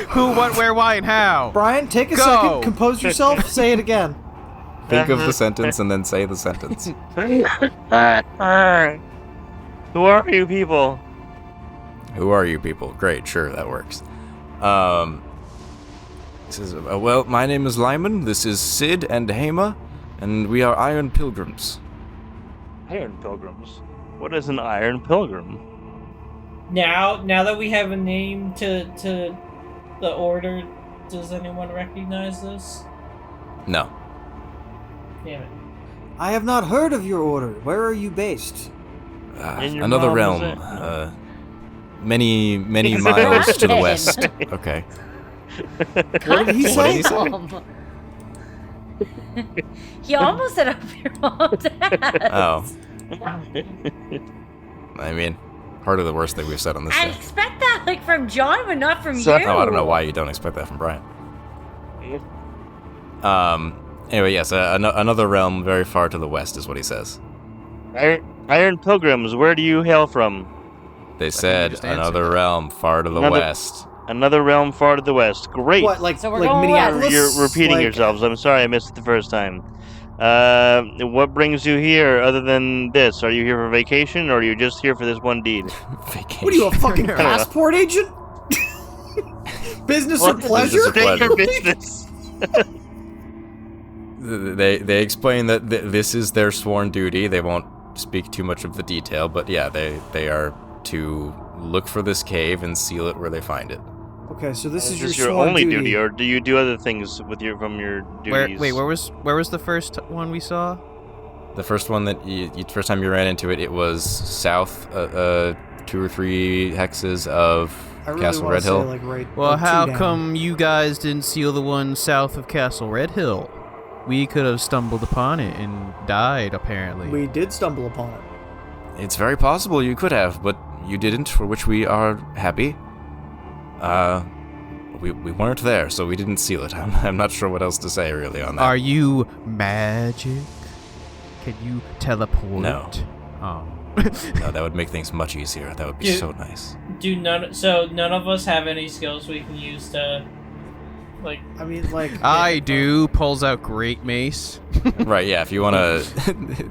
Who, what, where, why, and how? Brian, take a Go. second, compose yourself, say it again. Think of the sentence and then say the sentence. Who are you people? Who are you people? Great, sure, that works. He says, well, my name is Lyman, this is Sid and Hema, and we are Iron Pilgrims. Iron Pilgrims? What is an Iron Pilgrim? Now that we have a name to the order, does anyone recognize this? No. Damn it. I have not heard of your order. Where are you based? In your Another mom's realm. Many miles to the west. Okay. What did he say? He almost set up your mom's ass. Oh. I mean, part of the worst thing we've said on this I show. expect that from John, but not from So- you. Oh, I don't know why you don't expect that from Brian. Anyway, yes, another realm very far to the west is what he says. Iron Pilgrims, where do you hail from? They said just answered another that. realm far to the Another- west. Another realm far to the west. Great. What, like, So we're like going Minneapolis? You're repeating Like- yourselves. I'm sorry I missed it the first time. What brings you here other than this? Are you here for vacation or are you just here for this one deed? Vacation. What are you, a fucking passport agent? Business or What? pleasure? Business or Take your pleasure. business. They explain that this is their sworn duty. They won't speak too much of the detail, but yeah, they are to look for this cave and seal it where they find it. Okay, so this is this your your sworn only duty, or do you do other things with from your duties? Where was the first one we saw? The first one that first time you ran into it, it was south 2 or 3 hexes of I really Castle wanna Red say, Hill. like, right, Well, like, two how down. come you guys didn't seal the one south of Castle Red Hill? We could have stumbled upon it and died, apparently. We did stumble upon it. It's very possible you could have, but you didn't, for which we are happy. We weren't there, so we didn't seal it. I'm not sure what else to say really on that. Are you magic? Can you teleport? No. Oh. No, that would make things much easier. That would be Yeah. so nice. None of us have any skills we can use to, like. I mean, like... I do. Pulls out great mace. Right, yeah, if you want to...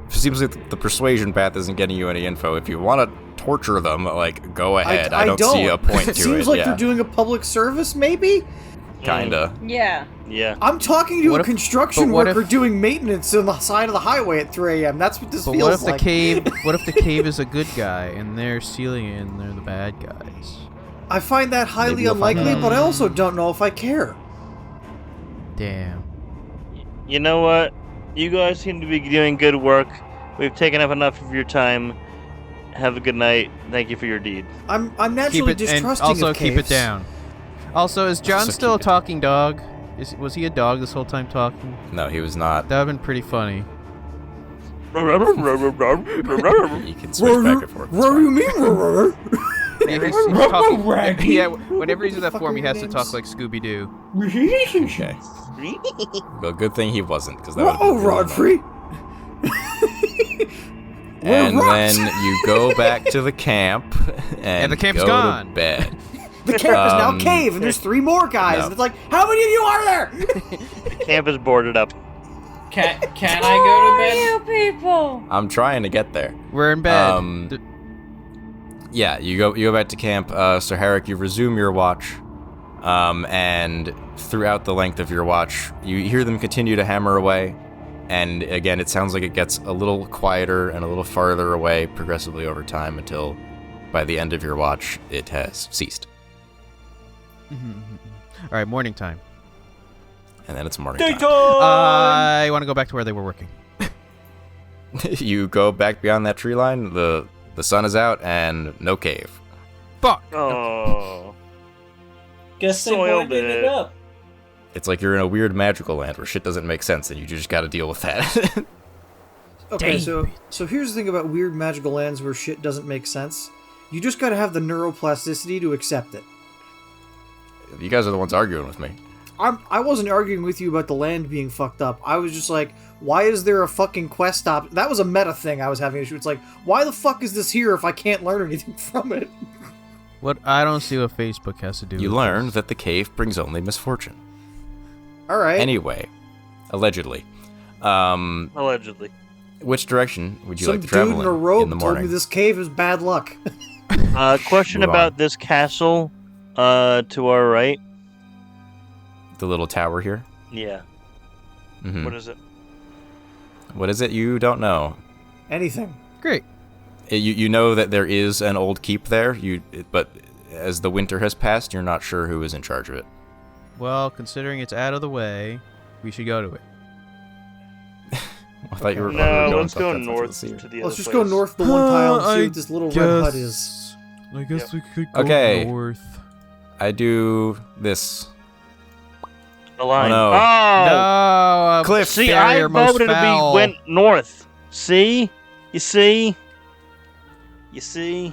It seems like the persuasion path isn't getting you any info. If you want to torture them, like, go ahead. I don't see a point to it. Seems like yeah. they're doing a public service, maybe? Kinda. Yeah. Yeah. I'm talking to What a if- construction but what worker if- doing maintenance on the side of the highway at 3 a.m. That's what this But feels what if like. the cave? What if the cave is a good guy and they're sealing it and they're the bad guys? I find that highly Maybe you'll find unlikely, out. but I also don't know if I care. Damn. You know what? You guys seem to be doing good work. We've taken up enough of your time. Have a good night. Thank you for your deed. I'm Keep naturally it and distrusting also of keep caves. it down. Also, is John Also still a keep it- talking dog? Was he a dog this whole time talking? No, he was not. That would've been pretty funny. You can switch back and forth. What do you mean? Yeah, he's talking, Raggy. yeah, whenever he's in that Fuck form, he are has your to talk names? like Scooby-Doo. Okay. Well, good thing he wasn't, because that would Oh, Rodfrey! And We're then rocks. you go back to the camp and the camp's go gone. to bed. The camp is now Um, cave, and there's 3 more guys. no. And it's like, how many of you are there? Camp is boarded up. Can Who I go to bed? are you people? I'm trying to get there. We're in bed. Yeah, you go back to camp. Sir Herrick, you resume your watch, and throughout the length of your watch, you hear them continue to hammer away. And again, it sounds like it gets a little quieter and a little farther away progressively over time until, by the end of your watch, it has ceased. All right, morning time. And then it's morning time. I want to go back to where they were working. You go back beyond that tree line. The sun is out and no cave. Fuck. Oh. Guess they Soiled boarded it. it up. It's like you're in a weird magical land where shit doesn't make sense and you just gotta deal with that. Okay, so here's the thing about weird magical lands where shit doesn't make sense. You just gotta have the neuroplasticity to accept it. You guys are the ones arguing with me. I wasn't arguing with you about the land being fucked up. I was just like, why is there a fucking quest op? That was a meta thing I was having issue. It's like, why the fuck is this here if I can't learn anything from it? What I don't see what Facebook has to do with You learn that the cave brings only misfortune. Alright. Anyway, allegedly. Allegedly. Which direction would you Some like to travel dude in a robe in the told morning? me this cave is bad luck. Question Move about on. this castle to our right. The little tower here? Yeah. Mhm. What is it? What is it? You don't know. Anything. Great. You know that there is an old keep there, but as the winter has passed, you're not sure who is in charge of it. Well, considering it's out of the way, we should go to it. I thought you were No, going let's go someplace north else to the to sea. the other Let's just place. go north the one tile and see I what this little red hut is. I guess Yep. we could go Okay. north. I do this. The line. Oh, no. No, Cliff. See, I barrier most voted foul. we went north. See? You see? You see?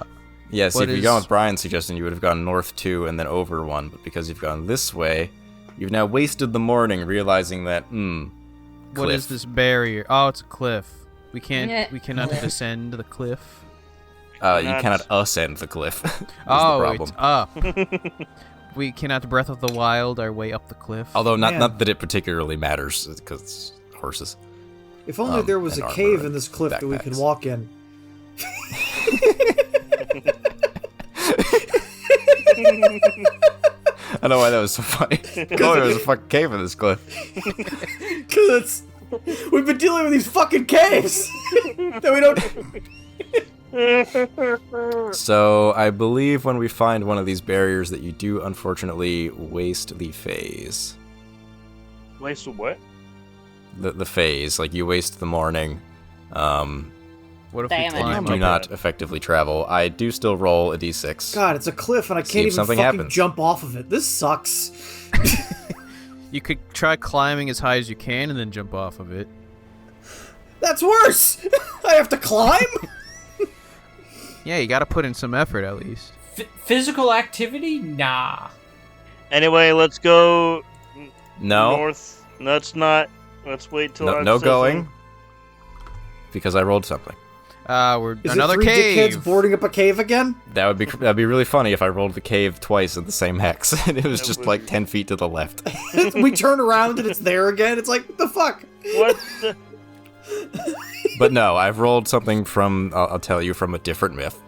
Yes, What if you is- go with Brian's suggestion, you would have gone north 2 and then over 1, but because you've gone this way, you've now wasted the morning realizing that, What cliff. is this barrier? Oh, it's a cliff. We can't. Yeah. We cannot descend the cliff. You Not- cannot ascend the cliff. Is Oh, the it's problem. up. We cannot Breath of the Wild our way up the cliff. Although not Man. not that it particularly matters, because it's horses. If only there was and a armor cave and in this cliff that we could backpacks. walk in. I don't know why that was so funny. Oh, there was a fucking cave in this cliff. Because we've been dealing with these fucking caves that we don't. So I believe when we find one of these barriers that you do unfortunately waste the phase. Waste of what? The phase, like you waste the morning. What if Damn we it. climb Do up not it? effectively travel. I do still roll a d6. God, it's a cliff and I See can't if even something fucking happens. jump off of it. This sucks. You could try climbing as high as you can and then jump off of it. That's worse. I have to climb. Yeah, you gotta put in some effort at least. Physical activity? Nah. Anyway, let's go No, north. Let's not. Let's wait till no, I've no said going. something. Because I rolled something. We're Is another it three cave. dickheads boarding up a cave again? That'd be really funny if I rolled the cave twice in the same hex and it was That just would like be- 10 feet to the left. We turn around and it's there again. It's like, what the fuck? What? The... But no, I've rolled something from I'll tell you from a different myth.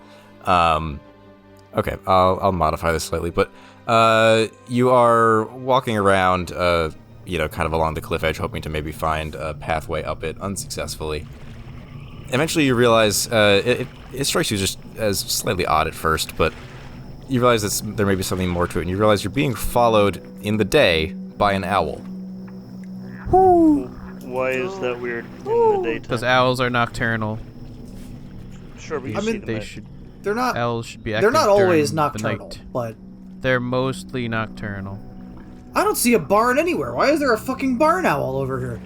Okay, I'll modify this slightly, but you are walking around, kind of along the cliff edge, hoping to maybe find a pathway up it unsuccessfully. Eventually, you realize it strikes you just as slightly odd at first, but you realize that there may be something more to it, and you realize you're being followed in the day by an owl. Why is that weird in the daytime? Because owls are nocturnal. Sure, we I can mean, see them. They at- should. They're not. Owls should be. They're active not always during the nocturnal, night. but They're mostly nocturnal. I don't see a barn anywhere. Why is there a fucking barn owl over here?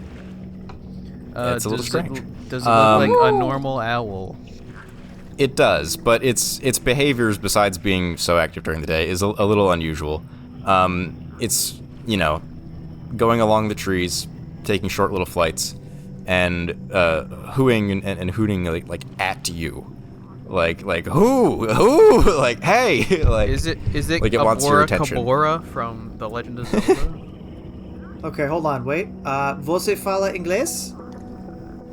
It's a little does strange. Does it look like a normal owl? It does, but its behaviors, besides being so active during the day, is a little unusual. It's, going along the trees, taking short little flights, and hooing and hooting like at you. Like who? Like, hey! Like, Is it like it wants your Abora attention. Kabora from The Legend of Zelda? Okay, hold on, wait. Você fala inglês?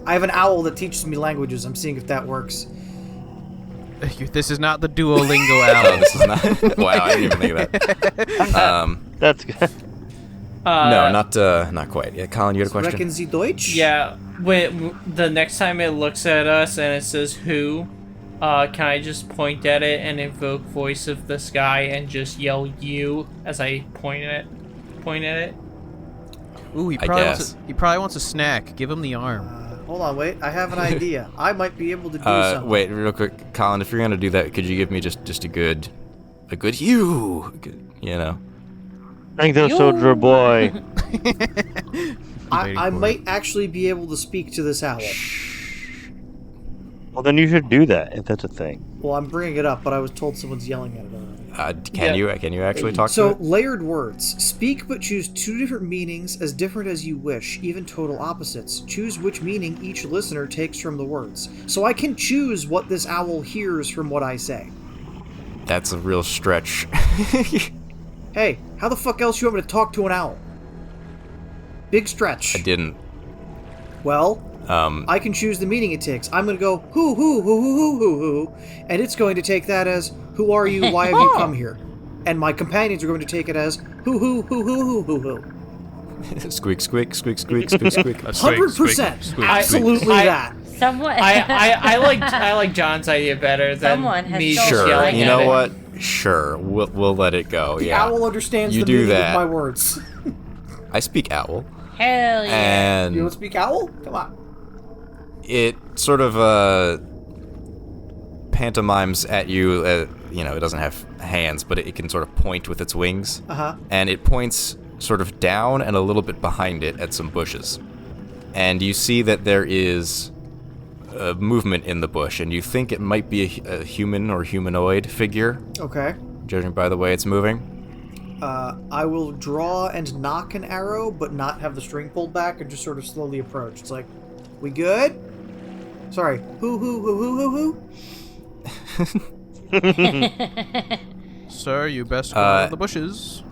I have an owl that teaches me languages. I'm seeing if that works. This is not the Duolingo Oh, owl. this is not. Wow, I didn't even think of that. That's good. No, not quite. Yeah, Colin, you had a question? Sprechen Sie Deutsch? Yeah. When the next time it looks at us and it says who, can I just point at it and invoke voice of the sky and just yell you as I point at it? Ooh, he I probably wants a snack. Give him the arm. Hold on, wait. I have an idea. I might be able to do something. Wait, real quick, Colin. If you're gonna do that, could you give me just a good you? Thank the soldier boy. I might actually be able to speak to this owl. Well, then you should do that if that's a thing. Well, I'm bringing it up, but I was told someone's yelling at it already. Can you actually talk to So, it? layered words. Speak but choose two different meanings as different as you wish, even total opposites. Choose which meaning each listener takes from the words. So I can choose what this owl hears from what I say. That's a real stretch. Hey, how the fuck else you want me to talk to an owl? Big stretch. I didn't. Well, I can choose the meaning it takes. I'm going to go, hoo, hoo, hoo, hoo, hoo, hoo, hoo, and it's going to take that as, who are you, why have you come here? And my companions are going to take it as, hoo, hoo, hoo, hoo, hoo, hoo, hoo. Squeak, squeak, squeak, squeak, squeak, squeak. 100%. Absolutely that. Someone. I like John's idea better than Someone has me stolen just Sure, yelling you at know it. what? Sure, we'll let it go. The Yeah, owl understands You the do meaning that. of my words. I speak owl, Hell yeah. You don't and speak owl? Come on. it sort of pantomimes at you. It doesn't have hands, but it can sort of point with its wings, Uh-huh. and it points sort of down and a little bit behind it at some bushes. And you see that there is a movement in the bush, and you think it might be a human or humanoid figure, Okay. judging by the way it's moving. I will draw and knock an arrow, but not have the string pulled back and just sort of slowly approach. It's like, we good? Sorry. Hoo, hoo, hoo, hoo, hoo, hoo. Sir, you best go out of the bushes.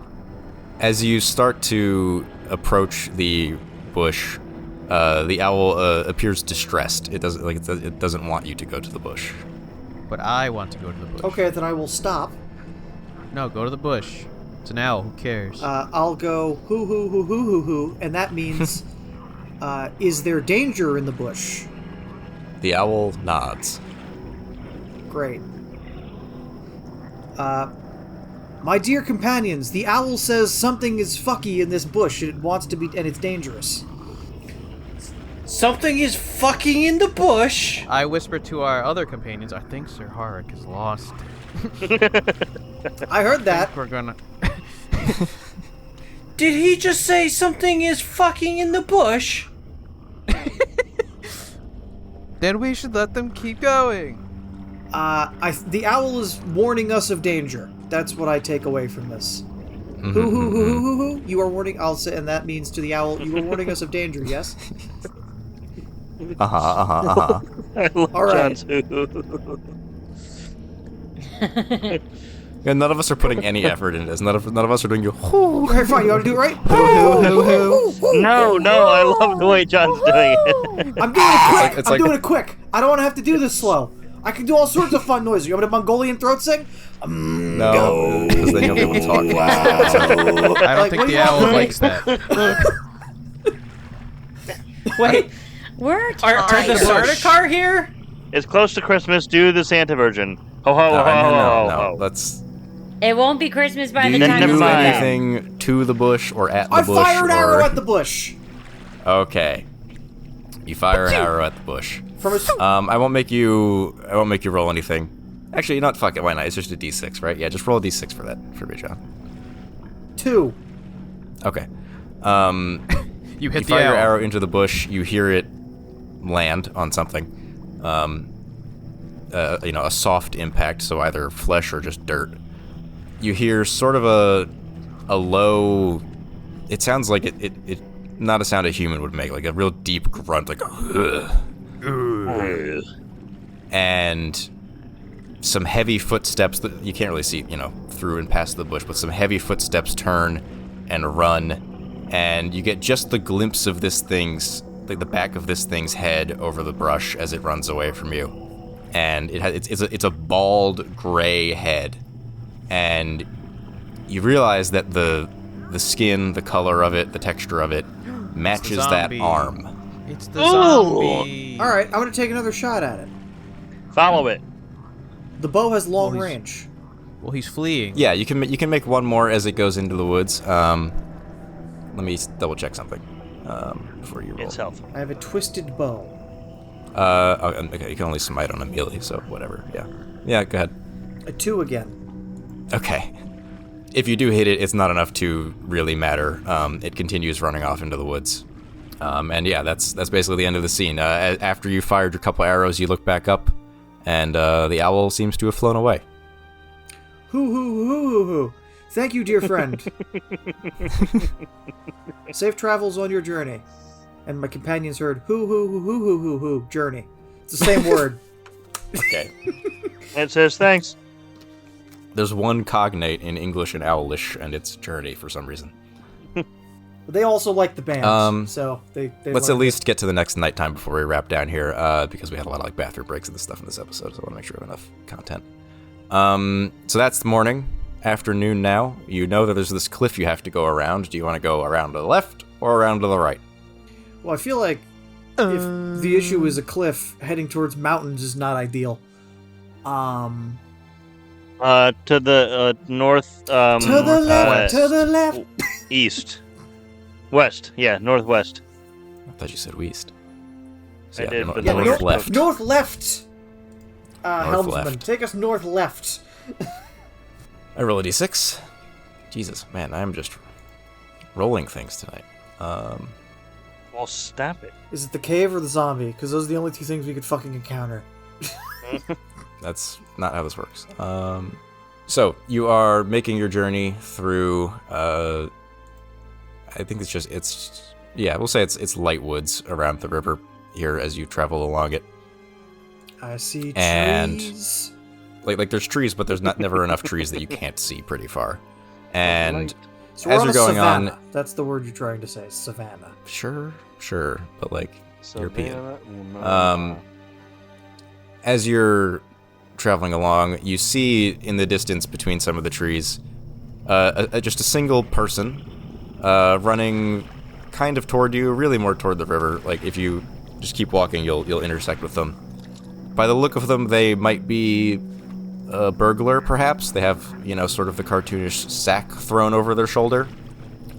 As you start to approach the bush, the owl appears distressed. It doesn't want you to go to the bush. But I want to go to the bush. Okay, then I will stop. No, go to the bush. It's an owl. Who cares? I'll go hoo, hoo, hoo, hoo, hoo, hoo, and that means, is there danger in the bush? The owl nods. Great. My dear companions, the owl says something is fucky in this bush. It wants to be, and it's dangerous. Something is fucking in the bush. I whisper to our other companions, I think Sir Harik is lost. I heard that. We're gonna... Did he just say something is fucking in the bush? Then we should let them keep going. The owl is warning us of danger. That's what I take away from this. Hoo, hoo, hoo, hoo, hoo, hoo. You are warning, I'll say, and that means to the owl, you are warning us of danger, yes? I love All right. John's hoo. And none of us are putting any effort into this. None of us are doing your. Okay, fine, you want to do it right? No, I love the way John's doing it. I'm doing it quick. It's I'm like- doing it quick. I don't want to have to do this slow. I can do all sorts of fun noises. You want me to Mongolian throat sing? No, because then you'll be able to talk. I don't Like, think what do the you owl want? likes that. Wait, We're are tired. the Sardaukar here? It's close to Christmas. Do the Santa Virgin. Ho ho ho ho No. ho. Let's. It won't be Christmas by Do the you time never do it's mind. anything to the bush or at the I bush? fire an arrow or... at the bush. Okay. You fire an arrow at the bush. From a... I won't make you roll anything. Actually, not fuck it. Why not? It's just a d6, right? Yeah, just roll a d6 for that for me, John. 2. Okay. You hit You the fire your owl. arrow into the bush. You hear it land on something. A soft impact, so either flesh or just dirt. You hear sort of a low. It sounds like it not a sound a human would make, like a real deep grunt, like ugh. And some heavy footsteps that you can't really see, through and past the bush, but some heavy footsteps turn and run, and you get just the glimpse of this thing's, like the back of this thing's head over the brush as it runs away from you, and it's a bald gray head, and you realize that the skin, the color of it, the texture of it matches that zombie. arm. It's the zombie. All right, I'm going to take another shot at it. Follow it. The bow has long Well, he's- range. Well, he's fleeing. Yeah, you can make one more as it goes into the woods. Let me double check something before you roll. It's healthy. I have a twisted bow. Okay, you can only smite on a melee, so whatever. Yeah, go ahead. A 2 again. Okay. If you do hit it, it's not enough to really matter. It continues running off into the woods. And yeah, that's basically the end of the scene. After you fired your couple arrows, you look back up, and the owl seems to have flown away. Hoo. Thank you, dear friend. Safe travels on your journey. And my companions heard hoo, journey. It's the same word. Okay. It says thanks. There's one cognate in English and Owlish, and it's journey for some reason. They also like the band, so they let's at least get to the next nighttime before we wrap down here, because we had a lot of like bathroom breaks and stuff in this episode, so I want to make sure we have enough content. So that's the morning. Afternoon now. You know that there's this cliff you have to go around. Do you want to go around to the left or around to the right? Well, I feel like if the issue is a cliff, heading towards mountains is not ideal. To the north. To the left. To the left. East. West. Yeah, northwest. I thought you said west. So I did, but north left. North left. Helmsman, left. take us north left. I roll a d6. Jesus, man, I'm just rolling things tonight. Well, stop it. Is it the cave or the zombie? Because those are the only two things we could fucking encounter. That's not how this works. So you are making your journey through. I think we'll say it's light woods around the river here as you travel along it. I see and trees. Like there's trees, but there's never enough trees that you can't see pretty far. And So we're as on you're a going savanna. on, that's the word you're trying to say, savanna. sure, but like European. Savannah. As you're traveling along, you see in the distance between some of the trees, just a single person running kind of toward you, really more toward the river. Like if you just keep walking, you'll intersect with them. By the look of them, they might be a burglar, perhaps. They have, sort of the cartoonish sack thrown over their shoulder.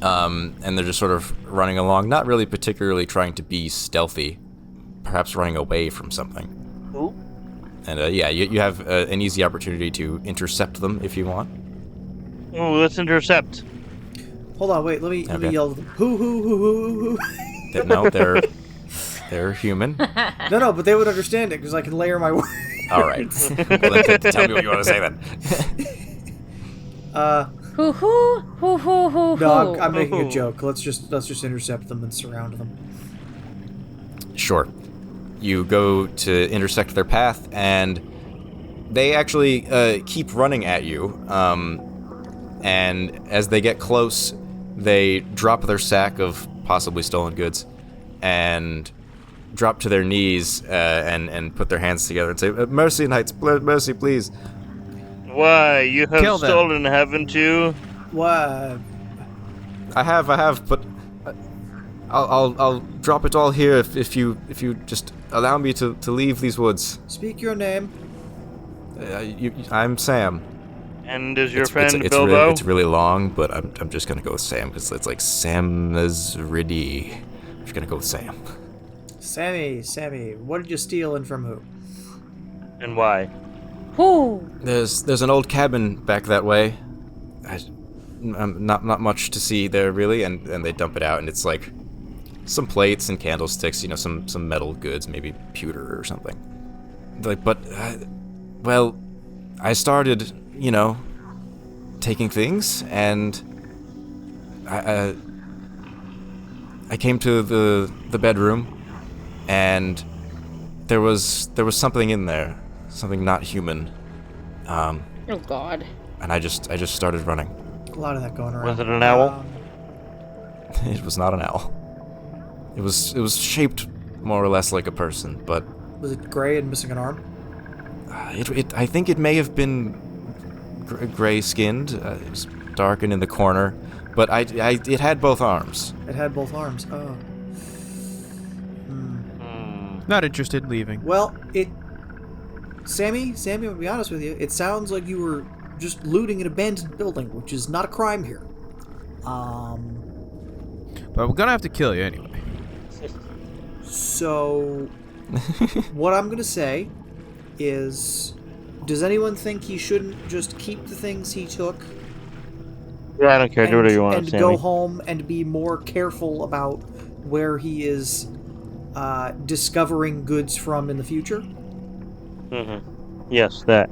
And they're just sort of running along, not really particularly trying to be stealthy, perhaps running away from something. Ooh. And you have an easy opportunity to intercept them if you want. Oh, let's intercept. Hold on, wait, let me yell at them. Hoo. No, they're human. No, but they would understand it because I can layer my words. All right. Well, then tell me what you want to say then. Hoo. No, I'm making a joke. Let's just intercept them and surround them. Sure. You go to intersect their path, and they actually keep running at you. And as they get close, they drop their sack of possibly stolen goods and drop to their knees and put their hands together and say, "Mercy, knights, mercy, please." Why, you have Kill them. stolen, haven't you? What? I have, but I'll drop it all here if you just allow me to leave these woods. Speak your name. I'm Sam. And is your It's friend Bilbo? it's really long, but I'm just gonna go with Sam because it's like Sam Nazridi. I'm just gonna go with Sam. Sammy, what did you steal and from who? And why? Who? There's an old cabin back that way. Not much to see there really, and they dump it out, and it's like some plates and candlesticks, some metal goods, maybe pewter or something. But I started, taking things, and I came to the bedroom, and there was something in there, something not human. Oh God. And I just started running. A lot of that going around. Was it an owl? It was not an owl. It was shaped more or less like a person, but Was it gray and missing an arm? I think it may have been gray-skinned. It was darkened in the corner, but it had both arms. It had both arms. Oh. Not interested in leaving. Well, Sammy, I'll be honest with you. It sounds like you were just looting an abandoned building, which is not a crime here. But we're gonna have to kill you anyway. So, what I'm gonna say is, does anyone think he shouldn't just keep the things he took? Yeah, I don't care. Do whatever you want, and Sammy. go home and be more careful about where he is discovering goods from in the future. Mm-hmm. Yes, that.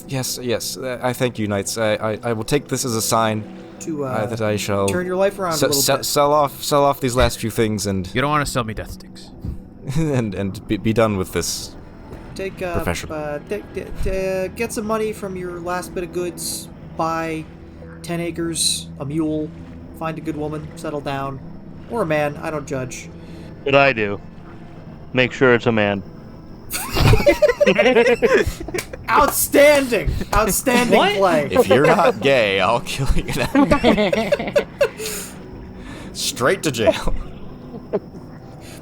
Yes. I thank you, knights. I will take this as a sign To that I shall turn your life around a little bit. sell off these last few things and You don't want to sell me death sticks. and be done with this. Take profession. Get some money from your last bit of goods. Buy 10 acres, a mule, find a good woman, settle down, or a man. I don't judge. What I do. Make sure it's a man. Outstanding play. If you're not gay, I'll kill you now. Straight to jail.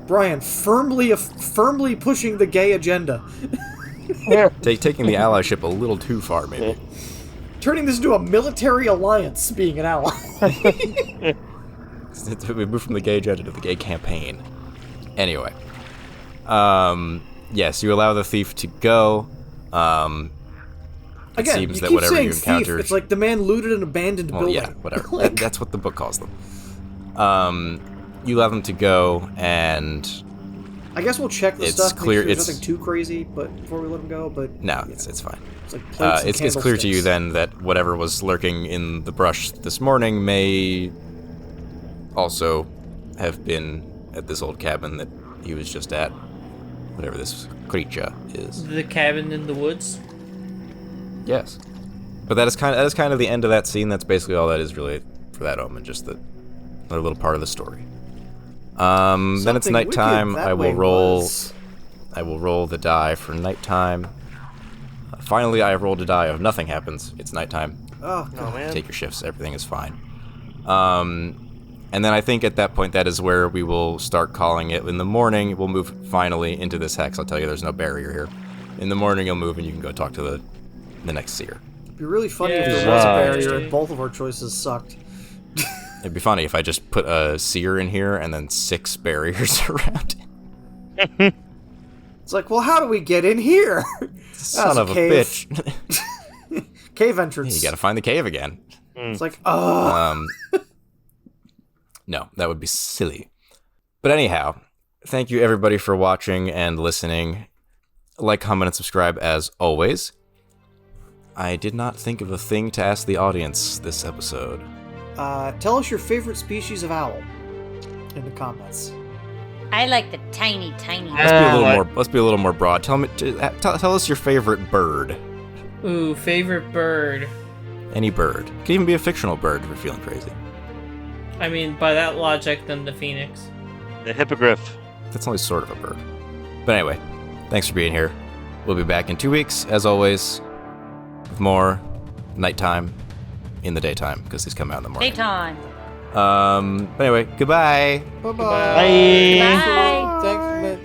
Brian, firmly pushing the gay agenda. Taking the allyship a little too far, maybe. Turning this into a military alliance, being an ally. We moved from the gay agenda to the gay campaign. Anyway. Yes, you allow the thief to go. It Again, seems you that keep whatever saying you thief. encountered... It's like the man looted an abandoned building. Yeah, whatever. Like... That's what the book calls them. You allow them to go, and... I guess we'll check the it's stuff. Clear, there's nothing too crazy, but before we let them go. But no, it's fine. It's like plates and it's clear to you candlesticks. then that whatever was lurking in the brush this morning may also have been at this old cabin that he was just at. Whatever this creature is. The cabin in the woods? Yes. But that is kind of the end of that scene. That's basically all that is really for that omen, just another little part of the story. Then it's Something nighttime. wicked that I will way roll was. I will roll the die for nighttime. Finally, I have rolled a die of nothing happens. It's nighttime. Oh, Oh, God. man. Take your shifts. Everything is fine. And then I think at that point, that is where we will start calling it. In the morning, we'll move finally into this hex. I'll tell you, there's no barrier here. In the morning, you'll move and you can go talk to the next seer. It'd be really funny if Yeah. there was a Wow. barrier and both of our choices sucked. It'd be funny if I just put a seer in here and then 6 barriers around it. It's like, well, how do we get in here? Son of a cave. bitch. Cave entrance. You gotta find the cave again. It's like, oh. No, that would be silly. But anyhow, thank you everybody for watching and listening. Like, comment, and subscribe as always. I did not think of a thing to ask the audience this episode. Tell us your favorite species of owl in the comments. I like the tiny. Let's be a little more broad. Tell us your favorite bird. Ooh, favorite bird. Any bird. It could even be a fictional bird if you're feeling crazy. I mean, by that logic, then the phoenix. The hippogriff. That's only sort of a bird. But anyway, thanks for being here. We'll be back in 2 weeks, as always, with more nighttime in the daytime, because these come out in the morning. Daytime. But anyway, goodbye. Bye-bye. Bye. Bye. Thanks,